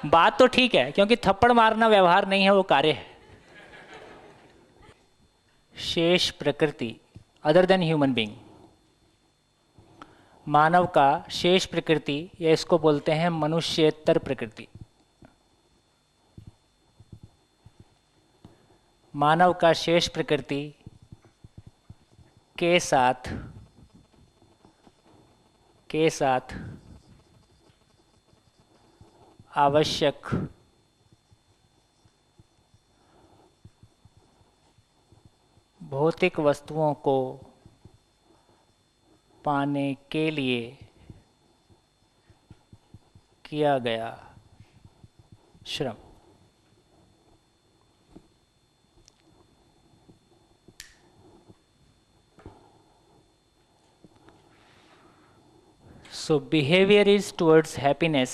बात तो ठीक है, क्योंकि थप्पड़ मारना व्यवहार नहीं है, वो कार्य है। शेष प्रकृति, अदर देन ह्यूमन बीइंग, मानव का शेष प्रकृति, या इसको बोलते हैं मनुष्येतर प्रकृति। मानव का शेष प्रकृति के साथ आवश्यक भौतिक वस्तुओं को पाने के लिए किया गया श्रम। So behavior is towards happiness,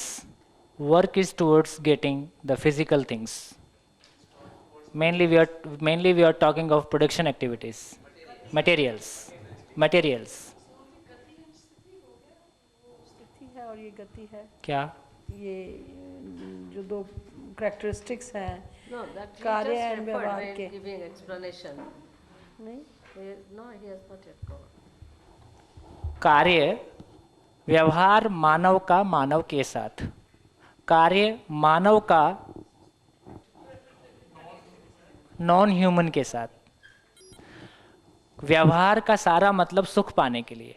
work is towards getting the physical things. Mainly we are talking of production activities, materials. स्थिति है और ये गति है। क्या? ये जो दो कैरेक्टरिस्टिक्स हैं No, that कार्य he and just व्यवहार referred के। when giving explanation. नहीं, No, he has not yet covered. कार्य व्यवहार मानव का मानव के साथ, कार्य मानव का नॉन ह्यूमन के साथ। व्यवहार का सारा मतलब सुख पाने के लिए,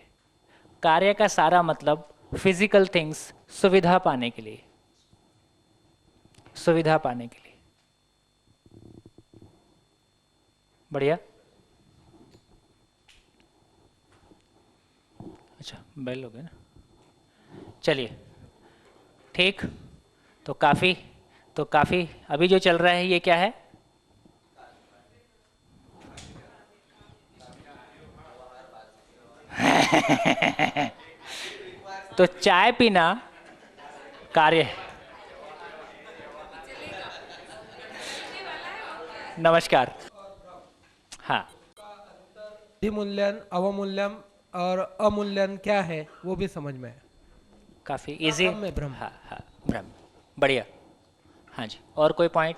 कार्य का सारा मतलब फिजिकल थिंग्स, सुविधा पाने के लिए, सुविधा पाने के लिए। बढ़िया। अच्छा, बेल हो गया ना, चलिए ठीक। तो काफ़ी अभी जो चल रहा है ये क्या है? तो चाय पीना कार्य है। नमस्कार। हाँ, मूल्यन, अवमूल्यन और अमूल्यन क्या है वो भी समझ में है। काफ़ी इजी। ब्रह्म। हाँ हाँ, ब्रह्म। बढ़िया। हाँ जी, और कोई पॉइंट?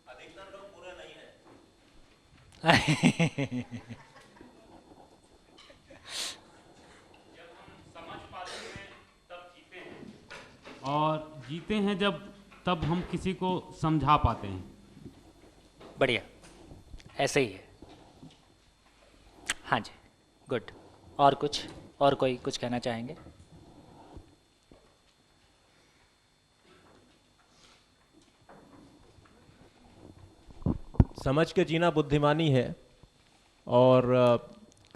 अधिकतर लोग पूरे नहीं है। जब हम समझ पाते हैं तब जीते हैं, और जीते हैं जब तब हम किसी को समझा पाते हैं। बढ़िया, ऐसे ही है। हाँ जी, गुड। और कुछ, और कोई कुछ कहना चाहेंगे? समझ के जीना बुद्धिमानी है और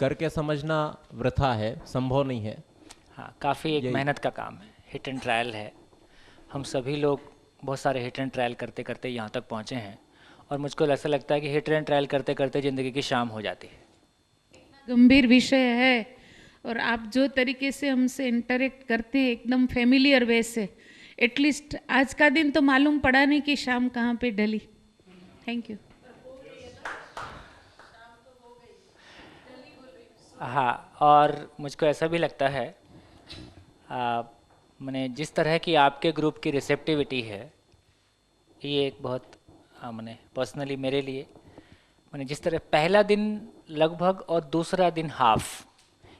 करके समझना वृथा है, संभव नहीं है। हाँ, काफ़ी एक यही। मेहनत का काम है, हिट एंड ट्रायल है। हम सभी लोग बहुत सारे हिट एंड ट्रायल करते करते यहाँ तक पहुँचे हैं, और मुझको ऐसा लगता है कि हिट एंड ट्रायल करते करते ज़िंदगी की शाम हो जाती है। गंभीर विषय है, और आप जो तरीके से हमसे इंटरेक्ट करते हैं एकदम फेमिलियर वे से, एटलीस्ट आज का दिन तो मालूम पड़ा नहीं कि शाम कहाँ पे ढली। Thank you. हाँ, और मुझको ऐसा भी लगता है, मैंने जिस तरह की आपके ग्रुप की रिसेप्टिविटी है, ये एक बहुत मैंने पर्सनली मेरे लिए मैंने जिस तरह पहला दिन लगभग और दूसरा दिन हाफ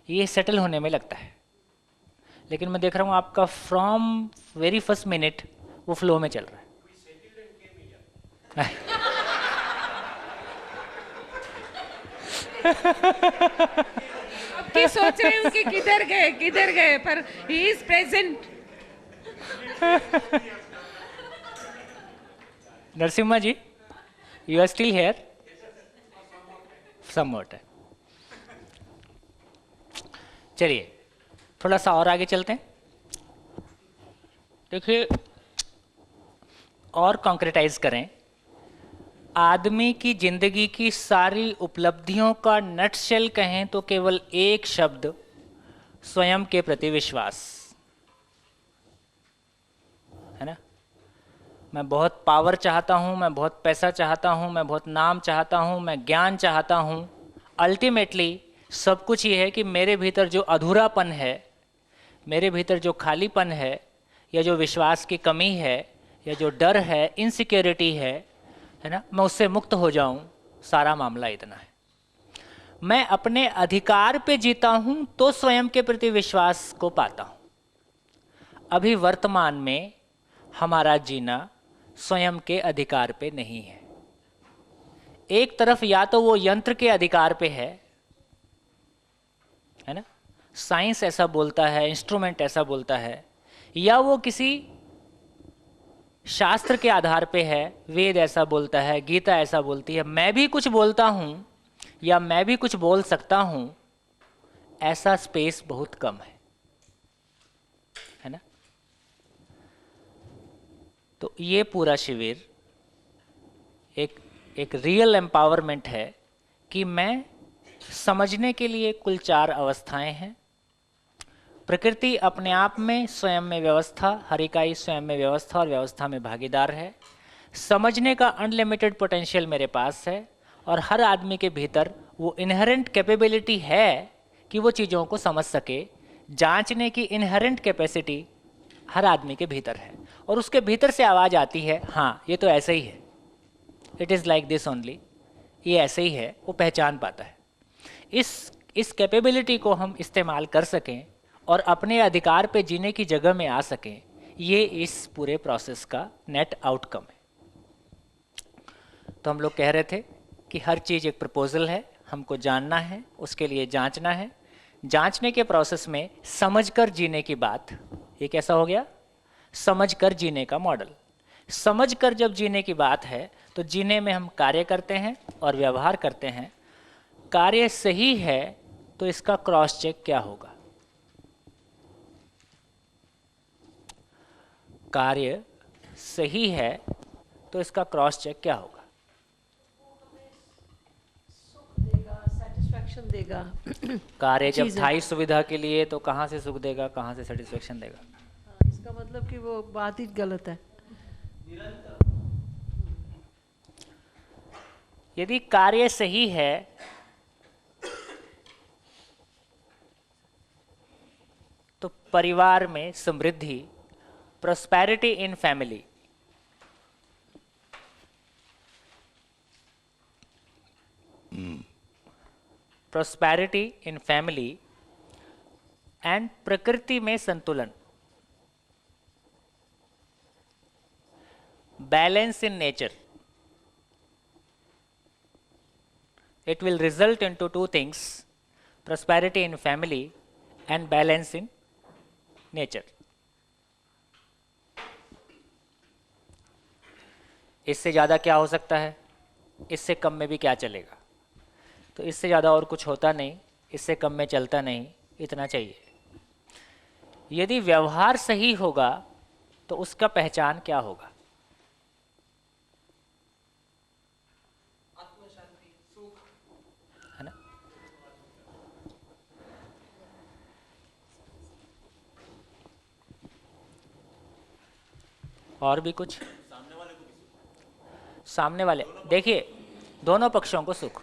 ये सेटल होने में लगता है, लेकिन मैं देख रहा हूँ आपका फ्रॉम वेरी फर्स्ट मिनट वो फ्लो में चल रहा है। कि सोच रहे हूँ कि किधर गए, पर he is present. Narasimha ji, you are still here? Somewhat है। चलिए थोड़ा सा और आगे चलते हैं। देखिए और कॉन्क्रेटाइज करें, आदमी की जिंदगी की सारी उपलब्धियों का नटशेल कहें तो केवल एक शब्द, स्वयं के प्रति विश्वास, है ना। मैं बहुत पावर चाहता हूं, मैं बहुत पैसा चाहता हूं, मैं बहुत नाम चाहता हूं, मैं ज्ञान चाहता हूं। अल्टीमेटली सब कुछ ये है कि मेरे भीतर जो अधूरापन है, मेरे भीतर जो खालीपन है, या जो विश्वास की कमी है, या जो डर है, इनसिक्योरिटी है ना, मैं उससे मुक्त हो जाऊं। सारा मामला इतना है। मैं अपने अधिकार पे जीता हूं तो स्वयं के प्रति विश्वास को पाता हूं। अभी वर्तमान में हमारा जीना स्वयं के अधिकार पे नहीं है। एक तरफ या तो वो यंत्र के अधिकार पे है ना, साइंस ऐसा बोलता है, इंस्ट्रूमेंट ऐसा बोलता है, या वो किसी शास्त्र के आधार पे है, वेद ऐसा बोलता है, गीता ऐसा बोलती है, मैं भी कुछ बोलता हूं या मैं भी कुछ बोल सकता हूं, ऐसा स्पेस बहुत कम है ना। तो ये पूरा शिविर एक रियल एम्पावरमेंट है कि मैं समझने के लिए कुल 4 अवस्थाएं हैं। प्रकृति अपने आप में स्वयं में व्यवस्था, हर इकाई स्वयं में व्यवस्था और व्यवस्था में भागीदार है। समझने का अनलिमिटेड पोटेंशियल मेरे पास है और हर आदमी के भीतर वो इनहेरेंट कैपेबिलिटी है कि वो चीज़ों को समझ सके। जांचने की इनहेरेंट कैपेसिटी हर आदमी के भीतर है और उसके भीतर से आवाज़ आती है, हाँ ये तो ऐसे ही है, it is like this only, ये ऐसे ही है, वो पहचान पाता है। इस कैपेबिलिटी को हम इस्तेमाल कर सकें और अपने अधिकार पे जीने की जगह में आ सकें, ये इस पूरे प्रोसेस का नेट आउटकम है। तो हम लोग कह रहे थे कि हर चीज़ एक प्रपोजल है, हमको जानना है, उसके लिए जांचना है। जांचने के प्रोसेस में समझकर जीने की बात, ये कैसा हो गया? समझकर जीने का मॉडल। समझकर जब जीने की बात है तो जीने में हम कार्य करते हैं और व्यवहार करते हैं। कार्य सही है तो इसका क्रॉस चेक क्या होगा? कार्य सही है तो इसका क्रॉस चेक क्या होगा? सेटिस्फैक्शन देगा। कार्य जब स्थायी सुविधा के लिए तो कहाँ से सुख देगा, कहाँ से सेटिस्फेक्शन देगा? इसका मतलब कि वो बात ही गलत है। यदि कार्य सही है तो परिवार में समृद्धि, prosperity in family, prosperity in family and प्रकृति में संतुलन, balance in nature, it will result into 2 things, prosperity in family and balance in nature. इससे ज़्यादा क्या हो सकता है? इससे कम में भी क्या चलेगा? तो इससे ज़्यादा और कुछ होता नहीं, इससे कम में चलता नहीं, इतना चाहिए। यदि व्यवहार सही होगा तो उसका पहचान क्या होगा? आत्मशांति, सुख, है ना। और भी कुछ? सामने वाले, देखिए दोनों पक्षों को सुख।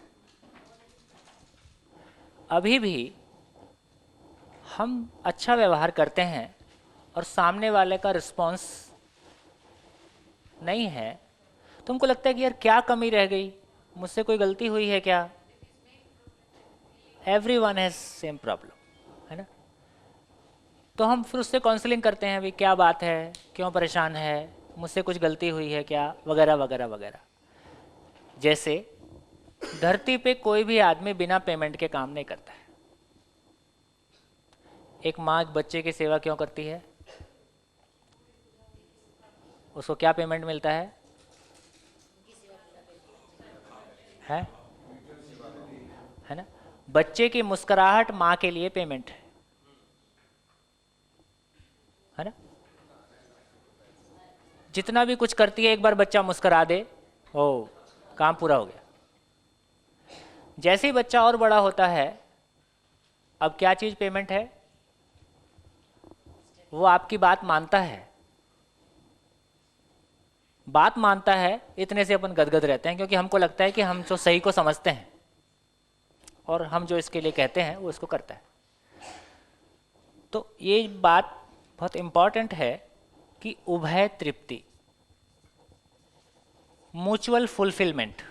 अभी भी हम अच्छा व्यवहार करते हैं और सामने वाले का रिस्पॉन्स नहीं है तुमको लगता है कि यार क्या कमी रह गई, मुझसे कोई गलती हुई है क्या? एवरीवन हैज सेम प्रॉब्लम, है ना? तो हम फिर उससे काउंसलिंग करते हैं, भाई क्या बात है, क्यों परेशान है, मुझसे कुछ गलती हुई है क्या, वगैरह वगैरह वगैरह। जैसे धरती पे कोई भी आदमी बिना पेमेंट के काम नहीं करता है। एक माँ एक बच्चे की सेवा क्यों करती है? उसको क्या पेमेंट मिलता है? है ना? बच्चे की मुस्कुराहट माँ के लिए पेमेंट है ना? जितना भी कुछ करती है, एक बार बच्चा मुस्कुरा दे, ओ काम पूरा हो गया। जैसे ही बच्चा और बड़ा होता है, अब क्या चीज पेमेंट है? वो आपकी बात मानता है, बात मानता है, इतने से अपन गदगद रहते हैं, क्योंकि हमको लगता है कि हम जो सही को समझते हैं और हम जो इसके लिए कहते हैं वो इसको करता है। तो ये बात बहुत इंपॉर्टेंट है कि उभय तृप्ति, mutual fulfilment,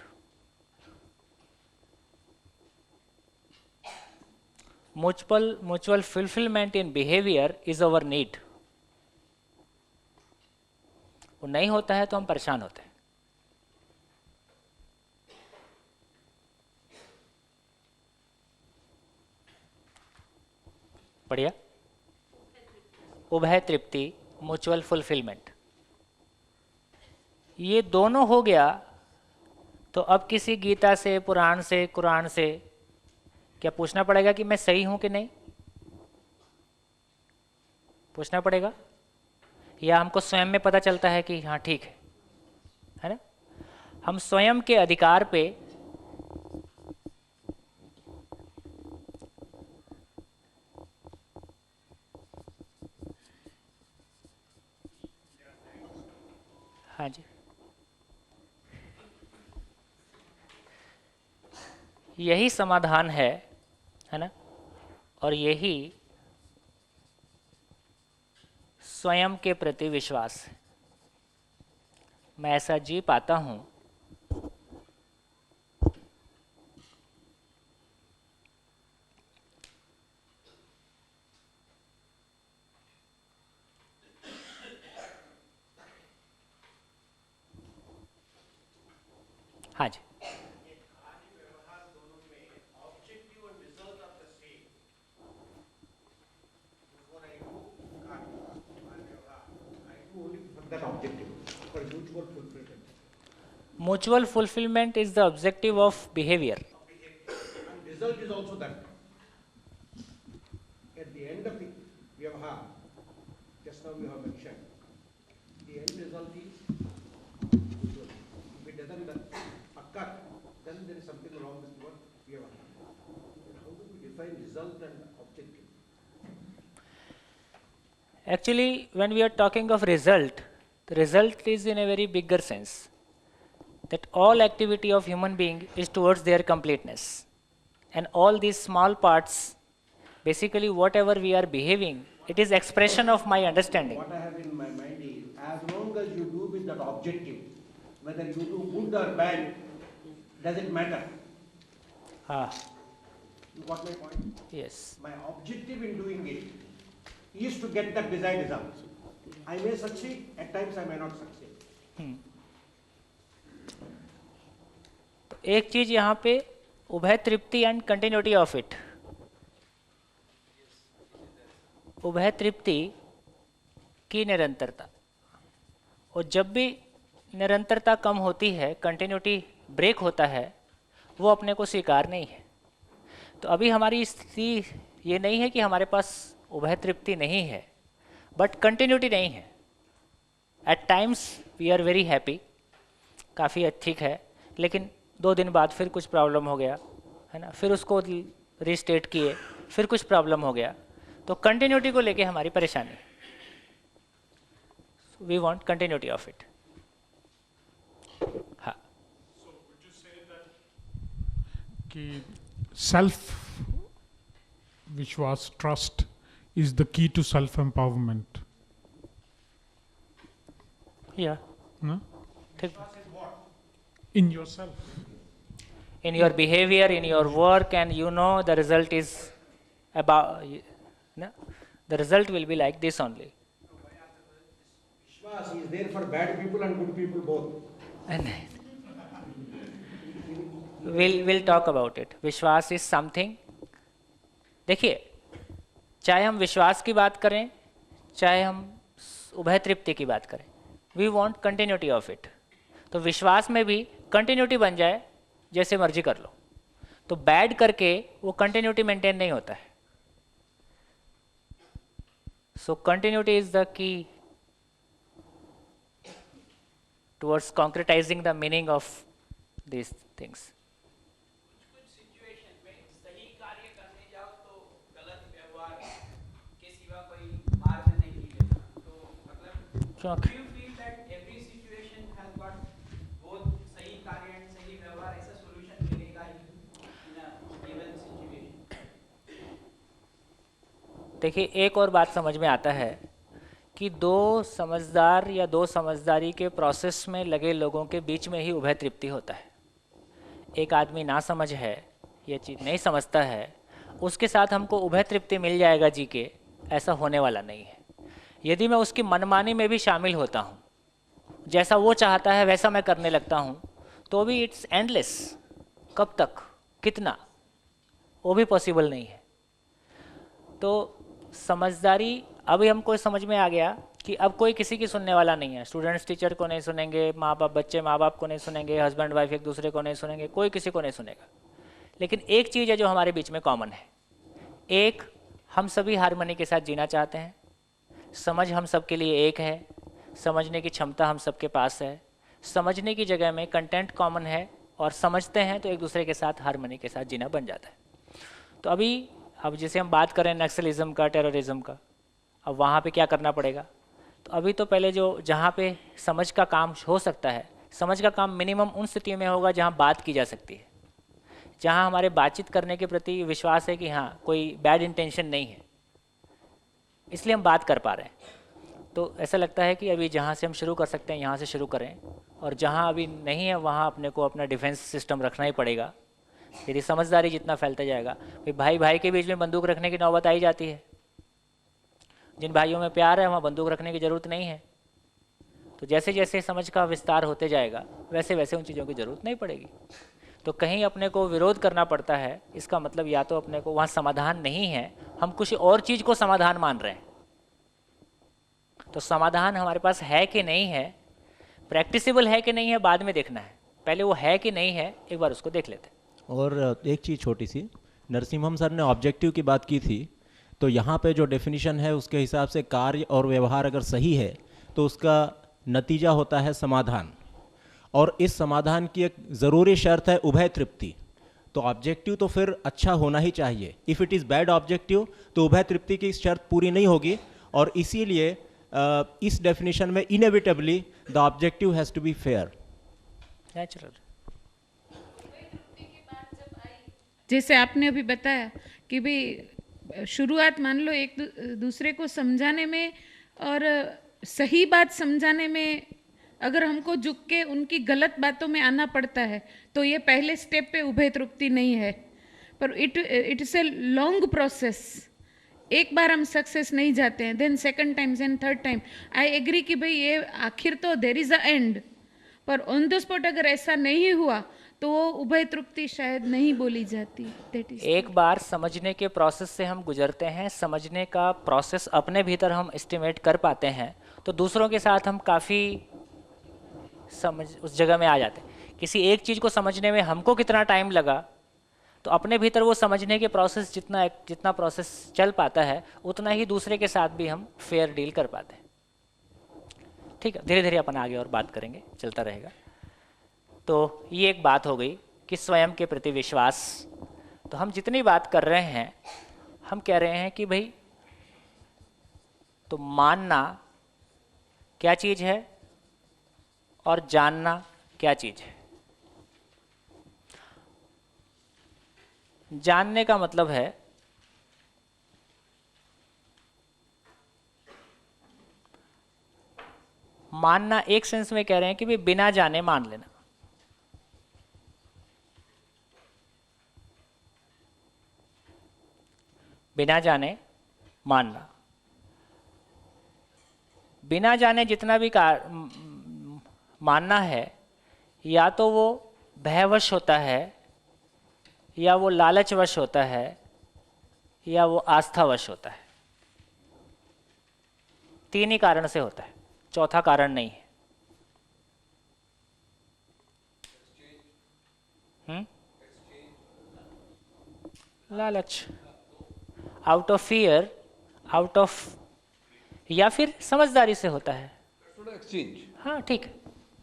mutual fulfillment in behavior is our need. वो नहीं होता है तो हम परेशान होते हैं। बढ़िया, उभय तृप्ति, म्यूचुअल फुलफिलमेंट, ये दोनों हो गया। तो अब किसी गीता से, पुराण से, कुरान से क्या पूछना पड़ेगा कि मैं सही हूं कि नहीं? पूछना पड़ेगा? या हमको स्वयं में पता चलता है कि हाँ ठीक है ना? हम स्वयं के अधिकार पे हाँ जी, यही समाधान है ना? और यही स्वयं के प्रति विश्वास है। मैं ऐसा जी पाता हूं, हाँ जी, mutual fulfillment is the objective of behavior. And result is also that. At the end of the vyavahar, just now you have mentioned, the end result is mutual. If it doesn't occur, then there is something wrong with your vyavahar. How do we define result and objective? Actually, when we are talking of result, the result is in a very bigger sense, that all activity of human being is towards their completeness, and all these small parts, basically whatever we are behaving, it is expression of my understanding. What I have in my mind is, as long as you do with that objective, whether you do good or bad, doesn't matter. You got my point? Yes. My objective in doing it is to get that desired result. I may succeed, at times I may not succeed. तो एक चीज यहाँ पे उभय तृप्ति एंड कंटिन्यूटी ऑफ इट, उभय तृप्ति की निरंतरता, और जब भी निरंतरता कम होती है, कंटिन्यूटी ब्रेक होता है, वो अपने को स्वीकार नहीं है। तो अभी हमारी स्थिति ये नहीं है कि हमारे पास उभय तृप्ति नहीं है, बट कंटिन्यूटी नहीं है। At times we are very happy, काफ़ी ठीक है, लेकिन 2 दिन बाद फिर कुछ प्रॉब्लम हो गया, है ना? फिर उसको रीस्टेट किए, फिर कुछ प्रॉब्लम हो गया। तो कंटिन्यूटी को लेके हमारी परेशानी, we want continuity of it. हाँ, कि सेल्फ विश्वास, trust is the key to self empowerment. या No? ठीक, In yourself. In your behavior, in your work, and you know the result is about, no? The result will be like this only. Vishwas is there for bad people and good people both. And we'll talk about it. विश्वास is something. देखिए, चाहे हम विश्वास की बात करें, चाहे हम उभय तृप्ति की बात करें, we want continuity of it. तो विश्वास में भी continuity बन जाए, जैसे मर्जी कर लो. तो बैड करके वो continuity मेंटेन नहीं होता है. So continuity is the key towards concretizing the meaning of these things. कुछ सिचुएशन में सही कार्य करने जाओ तो गलत व्यवहार के सिवा कोई मार्ग नहीं मिलेगा. तो मतलब do you feel that every situation has got both सही कार्य and सही व्यवहार, ऐसा solution मिलेगा ही in a given situation? देखिए, एक और बात समझ में आता है कि दो समझदार या दो समझदारी के प्रोसेस में लगे लोगों के बीच में ही उभय तृप्ति होता है. एक आदमी ना समझ है, ये चीज़ नहीं समझता है, उसके साथ हमको उभय तृप्ति मिल जाएगा जी के, ऐसा होने वाला नहीं है. यदि मैं उसकी मनमानी में भी शामिल होता हूँ, जैसा वो चाहता है वैसा मैं करने लगता हूँ, तो भी इट्स एंडलेस. कब तक, कितना, वो भी पॉसिबल नहीं है. तो समझदारी, अभी हमको समझ में आ गया कि अब कोई किसी की सुनने वाला नहीं है. स्टूडेंट्स टीचर को नहीं सुनेंगे, माँ बाप बच्चे माँ बाप को नहीं सुनेंगे, हस्बैंड वाइफ एक दूसरे को नहीं सुनेंगे, कोई किसी को नहीं सुनेगा. लेकिन एक चीज़ है जो हमारे बीच में कॉमन है. एक, हम सभी हार्मनी के साथ जीना चाहते हैं. समझ हम सब के लिए एक है, समझने की क्षमता हम सबके पास है. समझने की जगह में कंटेंट कॉमन है और समझते हैं तो एक दूसरे के साथ हार्मनी के साथ जीना बन जाता है. तो अब जैसे हम बात करें नक्सलिज्म का, टेररिज्म का, अब वहाँ पे क्या करना पड़ेगा. तो अभी तो पहले जो जहाँ पे समझ का काम हो सकता है, समझ का काम मिनिमम उन स्थितियों में होगा जहाँ बात की जा सकती है, जहाँ हमारे बातचीत करने के प्रति विश्वास है कि हाँ कोई बैड इंटेंशन नहीं है, इसलिए हम बात कर पा रहे हैं. तो ऐसा लगता है कि अभी जहाँ से हम शुरू कर सकते हैं यहाँ से शुरू करें, और जहाँ अभी नहीं है वहाँ अपने को अपना डिफेंस सिस्टम रखना ही पड़ेगा. यदि समझदारी जितना फैलता जाएगा, भाई भाई के बीच में बंदूक रखने की नौबत आई जाती है. जिन भाइयों में प्यार है वहाँ बंदूक रखने की ज़रूरत नहीं है. तो जैसे जैसे समझ का विस्तार होते जाएगा वैसे वैसे उन चीज़ों की ज़रूरत नहीं पड़ेगी. तो कहीं अपने को विरोध करना पड़ता है, इसका मतलब या तो अपने को वहाँ समाधान नहीं है, हम कुछ और चीज़ को समाधान मान रहे हैं. तो समाधान हमारे पास है कि नहीं है, प्रैक्टिसेबल है कि नहीं है, बाद में देखना है. पहले वो है कि नहीं है, एक बार उसको देख लेते हैं. और एक चीज़ छोटी सी, नरसिम्हम सर ने ऑब्जेक्टिव की बात की थी, तो यहाँ पे जो डेफिनेशन है उसके हिसाब से कार्य और व्यवहार अगर सही है तो उसका नतीजा होता है समाधान, और इस समाधान की एक ज़रूरी शर्त है उभय तृप्ति. तो ऑब्जेक्टिव तो फिर अच्छा होना ही चाहिए. If it is bad objective तो उभय तृप्ति की शर्त पूरी नहीं होगी, और इसीलिए इस डेफिनेशन में inevitably the objective has to be fair. Natural. जैसे आपने अभी बताया कि भाई शुरुआत मान लो एक दूसरे को समझाने में और सही बात समझाने में अगर हमको झुक के उनकी गलत बातों में आना पड़ता है तो ये पहले स्टेप पे उभय तृप्ति नहीं है. पर it is a long process. एक बार हम सक्सेस नहीं जाते हैं, then second time, then third time. I agree कि भाई ये आखिर तो देयर इज अ एंड, पर ऑन द स्पॉट अगर ऐसा नहीं हुआ तो वो उभय तृप्ति शायद नहीं बोली जाती. एक बार समझने के प्रोसेस से हम गुजरते हैं, समझने का प्रोसेस अपने भीतर हम एस्टिमेट कर पाते हैं, तो दूसरों के साथ हम काफ़ी समझ उस जगह में आ जाते हैं. किसी एक चीज़ को समझने में हमको कितना टाइम लगा, तो अपने भीतर वो समझने के प्रोसेस जितना प्रोसेस चल पाता है उतना ही दूसरे के साथ भी हम फेयर डील कर पाते हैं. ठीक है, धीरे धीरे अपन आगे और बात करेंगे, चलता रहेगा. तो ये एक बात हो गई कि स्वयं के प्रति विश्वास. तो हम जितनी बात कर रहे हैं, हम कह रहे हैं कि भाई तो मानना क्या चीज़ है और जानना क्या चीज़ है. जानने का मतलब है मानना. एक सेंस में कह रहे हैं कि भाई बिना जाने मान लेना. बिना जाने मानना। बिना जाने जितना भी मानना है, या तो वो भयवश होता है, या वो लालचवश होता है, या वो आस्थावश होता है। तीन ही कारण से होता है, चौथा कारण नहीं है। लालच, out of fear, out of, या फिर समझदारी से होता है। एक्सचेंज, हाँ ठीक है,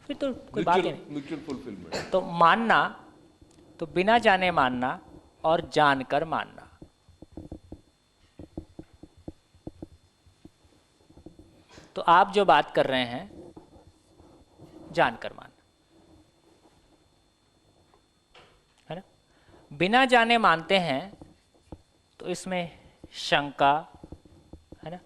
फिर तो कोई बात ही नहीं। Mutual fulfilment. तो मानना, तो बिना जाने मानना और जानकर मानना। तो आप जो बात कर रहे हैं, जानकर मानना है ना। बिना जाने मानते हैं तो इसमें शंका है ना,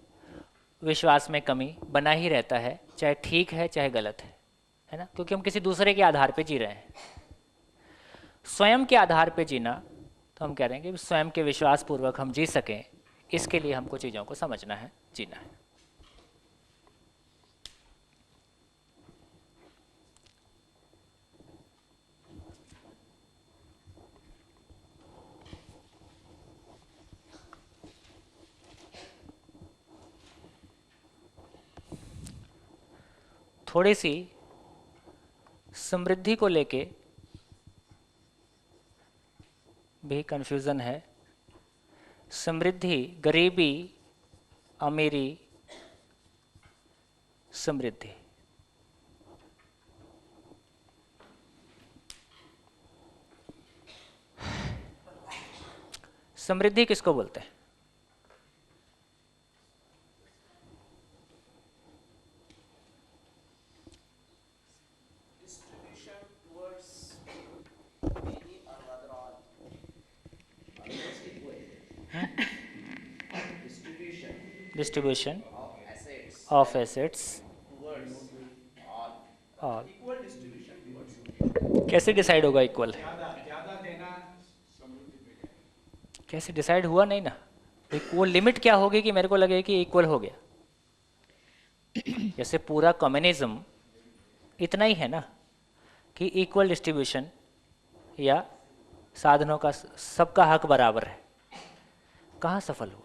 विश्वास में कमी बना ही रहता है, चाहे ठीक है चाहे गलत है ना, क्योंकि हम किसी दूसरे के आधार पे जी रहे हैं। स्वयं के आधार पे जीना, तो हम कह रहे हैं कि स्वयं के विश्वास पूर्वक हम जी सकें, इसके लिए हमको चीज़ों को समझना है, जीना है। थोड़ी सी समृद्धि को लेके भी कंफ्यूजन है। समृद्धि, गरीबी, अमीरी, समृद्धि। समृद्धि किसको बोलते हैं? Distribution of assets all. कैसे डिसाइड होगा इक्वल? कैसे डिसाइड हुआ नहीं ना, वो लिमिट क्या होगी कि मेरे को लगे कि इक्वल हो गया। जैसे पूरा कम्युनिज्म इतना ही है ना कि इक्वल डिस्ट्रीब्यूशन या साधनों का सबका हक बराबर है। कहाँ सफल हुआ?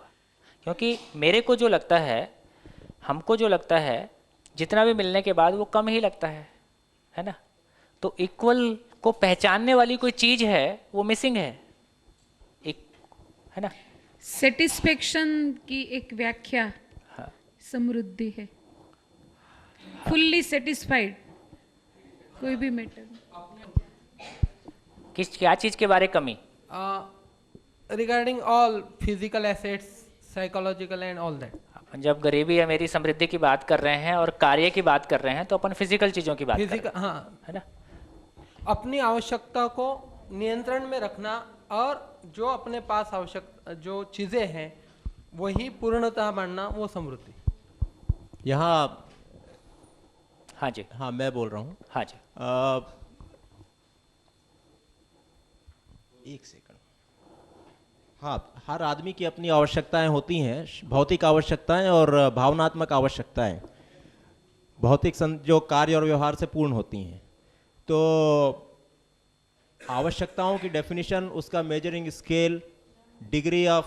क्योंकि मेरे को जो लगता है, हमको जो लगता है, जितना भी मिलने के बाद वो कम ही लगता है ना। तो इक्वल को पहचानने वाली कोई चीज है, वो मिसिंग है ना। सेटिस्फेक्शन की एक व्याख्या समृद्धि है। फुल्ली सेटिस्फाइड कोई भी मैटर। किस क्या चीज के बारे कमी? Regarding all physical assets, psychological and all that. अपन जब गरीबी या मेरी समृद्धि की बात कर रहे हैं और कार्य की बात कर रहे हैं, तो अपन फिजिकल चीजों की बात कर रहे हैं, हाँ, है ना। अपनी आवश्यकता को नियंत्रण में रखना और जो अपने पास आवश्यक जो चीजें हैं वही पूर्णतः मानना, वो समृद्धि। यहाँ हाँ जी, हाँ मैं बोल रहा हूँ। हाँ जी, एक सेकंड। हाँ, हर आदमी की अपनी आवश्यकताएं होती हैं, भौतिक आवश्यकताएं और भावनात्मक आवश्यकताएं, भौतिक जो कार्य और व्यवहार से पूर्ण होती हैं। तो आवश्यकताओं की डेफिनेशन, उसका मेजरिंग स्केल, डिग्री ऑफ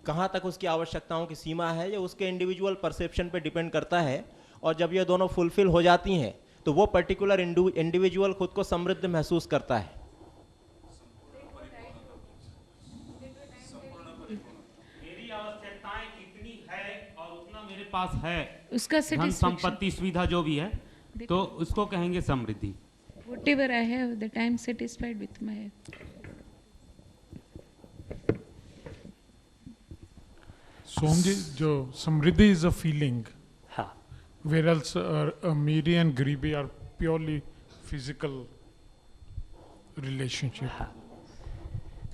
कहाँ तक उसकी आवश्यकताओं की सीमा है, ये उसके इंडिविजुअल परसेप्शन पे डिपेंड करता है। और जब ये दोनों फुलफिल हो जाती हैं तो वो पर्टिकुलर इंडिविजुअल खुद को समृद्ध महसूस करता है। मेरी आवश्यकताएं कितनी है और उतना मेरे पास है, उसका धन संपत्ति सुविधा जो भी है, तो उसको कहेंगे समृद्धि। Whatever I have, that I am satisfied with my. सोम जी, जो समृद्धि इज अ फीलिंग, हाँ, whereas अमीरी एंड गरीबी आर प्योरली फिजिकल रिलेशनशिप। हाँ,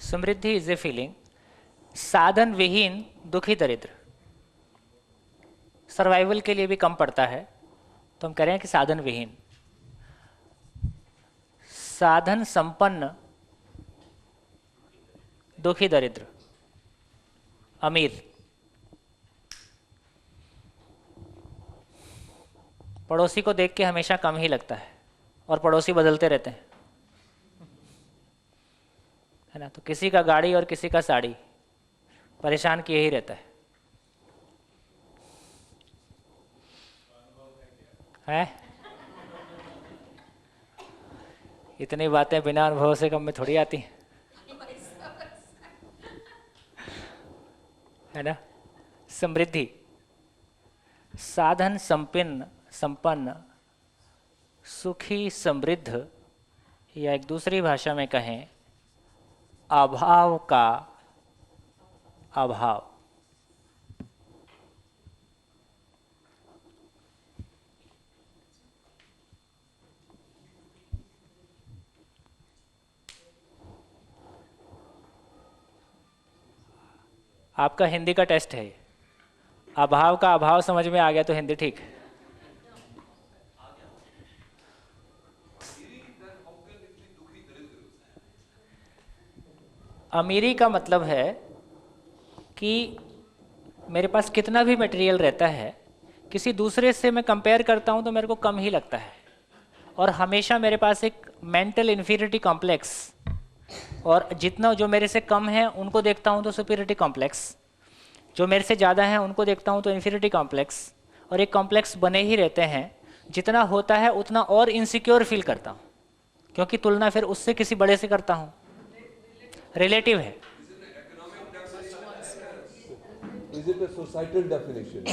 समृद्धि इज ए फीलिंग। साधन विहीन दुखी दरिद्र, सर्वाइवल के लिए भी कम पड़ता है, तो हम कह रहे हैं कि साधन विहीन। साधन संपन्न दुखी दरिद्र, अमीर। पड़ोसी को देख के हमेशा कम ही लगता है और पड़ोसी बदलते रहते हैं, है ना। तो किसी का गाड़ी और किसी का साड़ी परेशान किए ही रहता है? इतनी बातें बिना अनुभव से कम में थोड़ी आती हैं, है ना। समृद्धि, साधन संपन्न, सुखी, समृद्ध, या एक दूसरी भाषा में कहें अभाव का अभाव। आपका हिंदी का टेस्ट है ये। अभाव का अभाव समझ में आ गया तो हिंदी ठीक है। अमीरी का मतलब है कि मेरे पास कितना भी मटेरियल रहता है, किसी दूसरे से मैं कंपेयर करता हूं तो मेरे को कम ही लगता है, और हमेशा मेरे पास एक मेंटल इन्फीरियरिटी कॉम्प्लेक्स, और जितना जो मेरे से कम है उनको देखता हूं तो सुपीरियरिटी कॉम्प्लेक्स, जो मेरे से ज़्यादा है उनको देखता हूं तो इन्फीरियरिटी कॉम्प्लेक्स, और एक कॉम्प्लेक्स बने ही रहते हैं। जितना होता है उतना और इनसिक्योर फील करता हूं, क्योंकि तुलना फिर उससे किसी बड़े से करता हूं। रिलेटिव है। Is it a societal definition?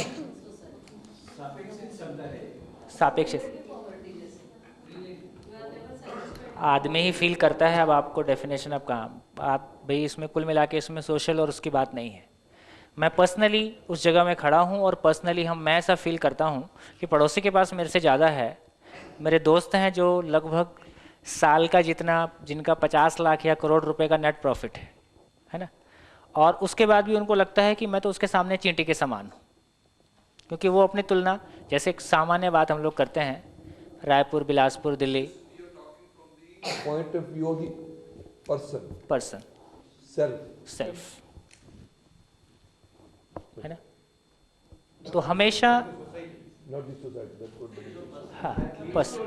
सापेक्ष आदमी ही फील करता है। अब आपको डेफिनेशन अब कहाँ, आप भाई इसमें कुल मिला के इसमें सोशल और उसकी बात नहीं है। मैं पर्सनली उस जगह में खड़ा हूँ और पर्सनली मैं ऐसा फील करता हूँ कि पड़ोसी के पास मेरे से ज़्यादा है। मेरे दोस्त हैं जो लगभग साल का जितना, जिनका 50 लाख या करोड़ रुपए का नेट प्रॉफिट है ना, और उसके बाद भी उनको लगता है कि मैं तो उसके सामने चींटी के समान हूँ, क्योंकि वो अपनी तुलना, जैसे एक सामान्य बात हम लोग करते हैं, Raipur, Bilaspur, Delhi, Point of view of the person, self, है ना। तो हमेशा not the society. That's what the हाँ, बस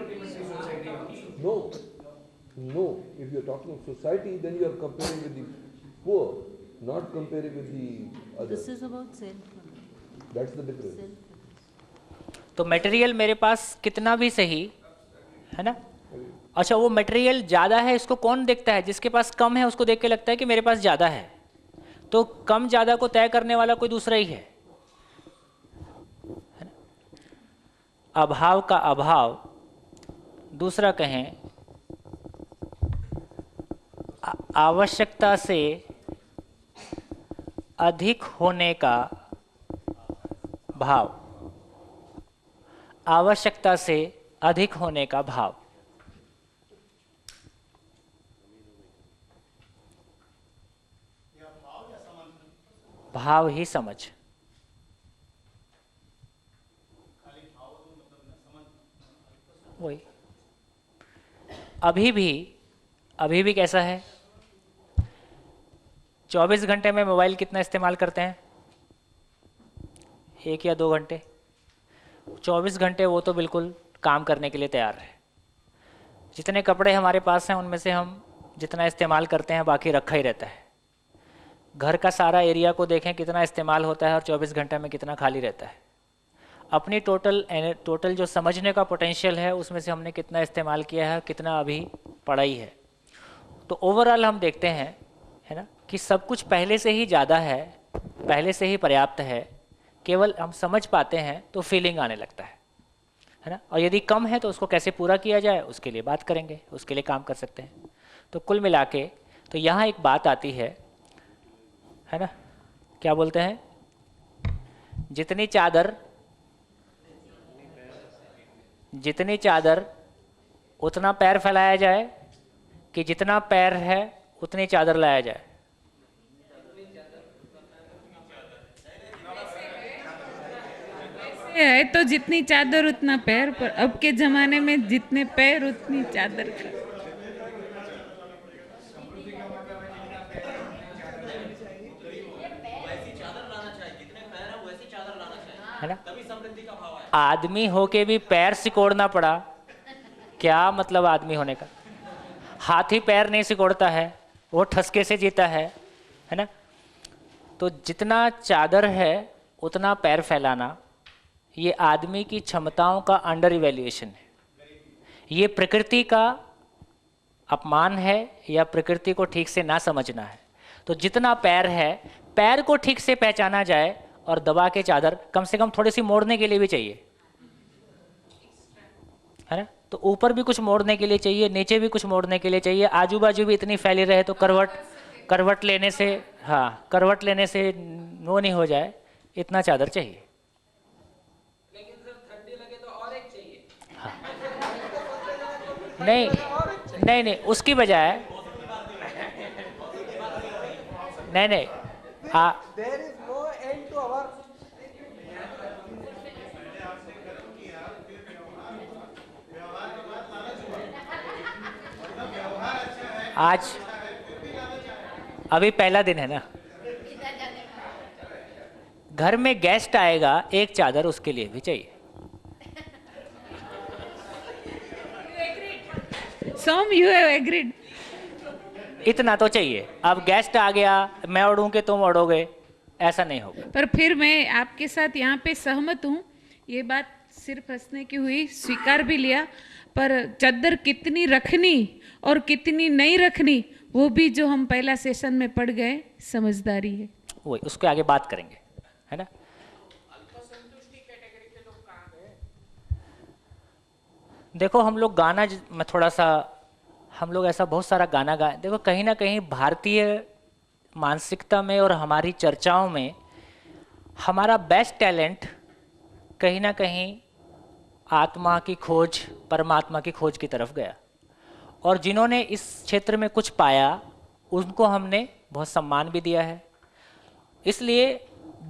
no. If you're talking of society, then you are comparing with the poor, not comparing with the others. This is about self. That's the difference. तो मटेरियल मेरे पास कितना भी सही है ना। अच्छा, वो मटेरियल ज़्यादा है, इसको कौन देखता है? जिसके पास कम है उसको देख के लगता है कि मेरे पास ज़्यादा है। तो कम ज़्यादा को तय करने वाला कोई दूसरा ही है ना? अभाव का अभाव, दूसरा कहें आवश्यकता से अधिक होने का भाव, आवश्यकता से अधिक होने का भाव। भाव ही समझ, वही। अभी भी कैसा है? 24 घंटे में मोबाइल कितना इस्तेमाल करते हैं? 1 या 2 घंटे। 24 घंटे वो तो बिल्कुल काम करने के लिए तैयार है। जितने कपड़े हमारे पास हैं उनमें से हम जितना इस्तेमाल करते हैं बाकी रखा ही रहता है। घर का सारा एरिया को देखें कितना इस्तेमाल होता है और 24 घंटे में कितना खाली रहता है। अपनी टोटल जो समझने का पोटेंशियल है उसमें से हमने कितना इस्तेमाल किया है, कितना अभी पड़ा ही है। तो ओवरऑल हम देखते हैं, है ना, कि सब कुछ पहले से ही ज़्यादा है, पहले से ही पर्याप्त है। केवल हम समझ पाते हैं तो फीलिंग आने लगता है ना। और यदि कम है तो उसको कैसे पूरा किया जाए उसके लिए बात करेंगे, उसके लिए काम कर सकते हैं। तो कुल मिला के तो यहाँ एक बात आती है ना, क्या बोलते हैं, जितनी चादर उतना पैर फैलाया जाए, कि जितना पैर है उतनी चादर लाया जाए। है तो जितनी चादर उतना पैर, पर अब के जमाने में जितने पैर उतनी चादर। आदमी होके भी पैर सिकोड़ना पड़ा, क्या मतलब आदमी होने का? हाथी पैर नहीं सिकोड़ता है, वो ठसके से जीता है ना? तो जितना चादर है उतना पैर फैलाना, ये आदमी की क्षमताओं का अंडर इवैल्यूएशन है। ये प्रकृति का अपमान है या प्रकृति को ठीक से ना समझना है। तो जितना पैर है, पैर को ठीक से पहचाना जाए और दबा के चादर कम से कम थोड़ी सी मोड़ने के लिए भी चाहिए, है ना? तो ऊपर भी कुछ मोड़ने के लिए चाहिए, नीचे भी कुछ मोड़ने के लिए चाहिए, आजू बाजू भी इतनी फैली रहे तो करवट लेने से, हाँ, करवट लेने से वो नहीं हो जाए, इतना चादर चाहिए। लेकिन सर ठंडी लगे तो और एक चाहिए। हाँ। नहीं, उसकी बजाय नहीं, There is no end to our आज अभी पहला दिन है ना, घर में गेस्ट आएगा, एक चादर उसके लिए भी चाहिए। Some you have agreed. इतना तो चाहिए। अब गेस्ट आ गया, मैं ओढ़ूं कि तुम ओढ़ोगे, ऐसा नहीं होगा। पर फिर मैं आपके साथ यहाँ पे सहमत हूँ, ये बात सिर्फ हंसने की हुई, स्वीकार भी लिया, पर चादर कितनी रखनी और कितनी नहीं रखनी, वो भी जो हम पहला सेशन में पढ़ गए, समझदारी है। वही, उसके आगे बात करेंगे, है ना? देखो हम लोग गाना में थोड़ा सा, हम लोग ऐसा बहुत सारा गाना गाए। देखो कहीं ना कहीं भारतीय मानसिकता में और हमारी चर्चाओं में हमारा बेस्ट टैलेंट कहीं ना कहीं आत्मा की खोज, परमात्मा की खोज की तरफ गया, और जिन्होंने इस क्षेत्र में कुछ पाया उनको हमने बहुत सम्मान भी दिया है। इसलिए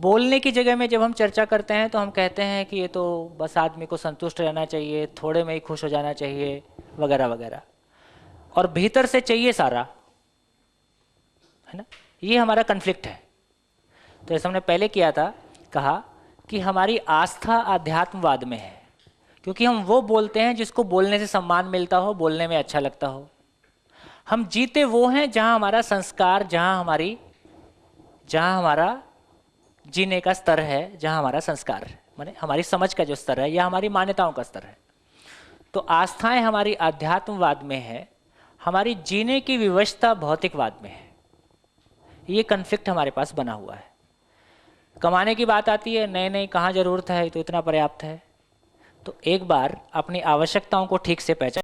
बोलने की जगह में जब हम चर्चा करते हैं तो हम कहते हैं कि ये तो बस आदमी को संतुष्ट रहना चाहिए, थोड़े में ही खुश हो जाना चाहिए, वगैरह वगैरह, और भीतर से चाहिए सारा, है ना? ये हमारा कन्फ्लिक्ट है। तो जैसे हमने पहले किया था, कहा कि हमारी आस्था आध्यात्मवाद में है, क्योंकि हम वो बोलते हैं जिसको बोलने से सम्मान मिलता हो, बोलने में अच्छा लगता हो। हम जीते वो हैं जहाँ हमारा संस्कार, जहाँ हमारा जीने का स्तर है, जहाँ हमारा संस्कार है, माने हमारी समझ का जो स्तर है या हमारी मान्यताओं का स्तर है। तो आस्थाएं हमारी आध्यात्मवाद में है, हमारी जीने की विवशता भौतिकवाद में है। ये कन्फ्लिक्ट हमारे पास बना हुआ है। कमाने की बात आती है, नहीं कहाँ ज़रूरत है, तो इतना पर्याप्त है। तो एक बार अपनी आवश्यकताओं को ठीक से पहचान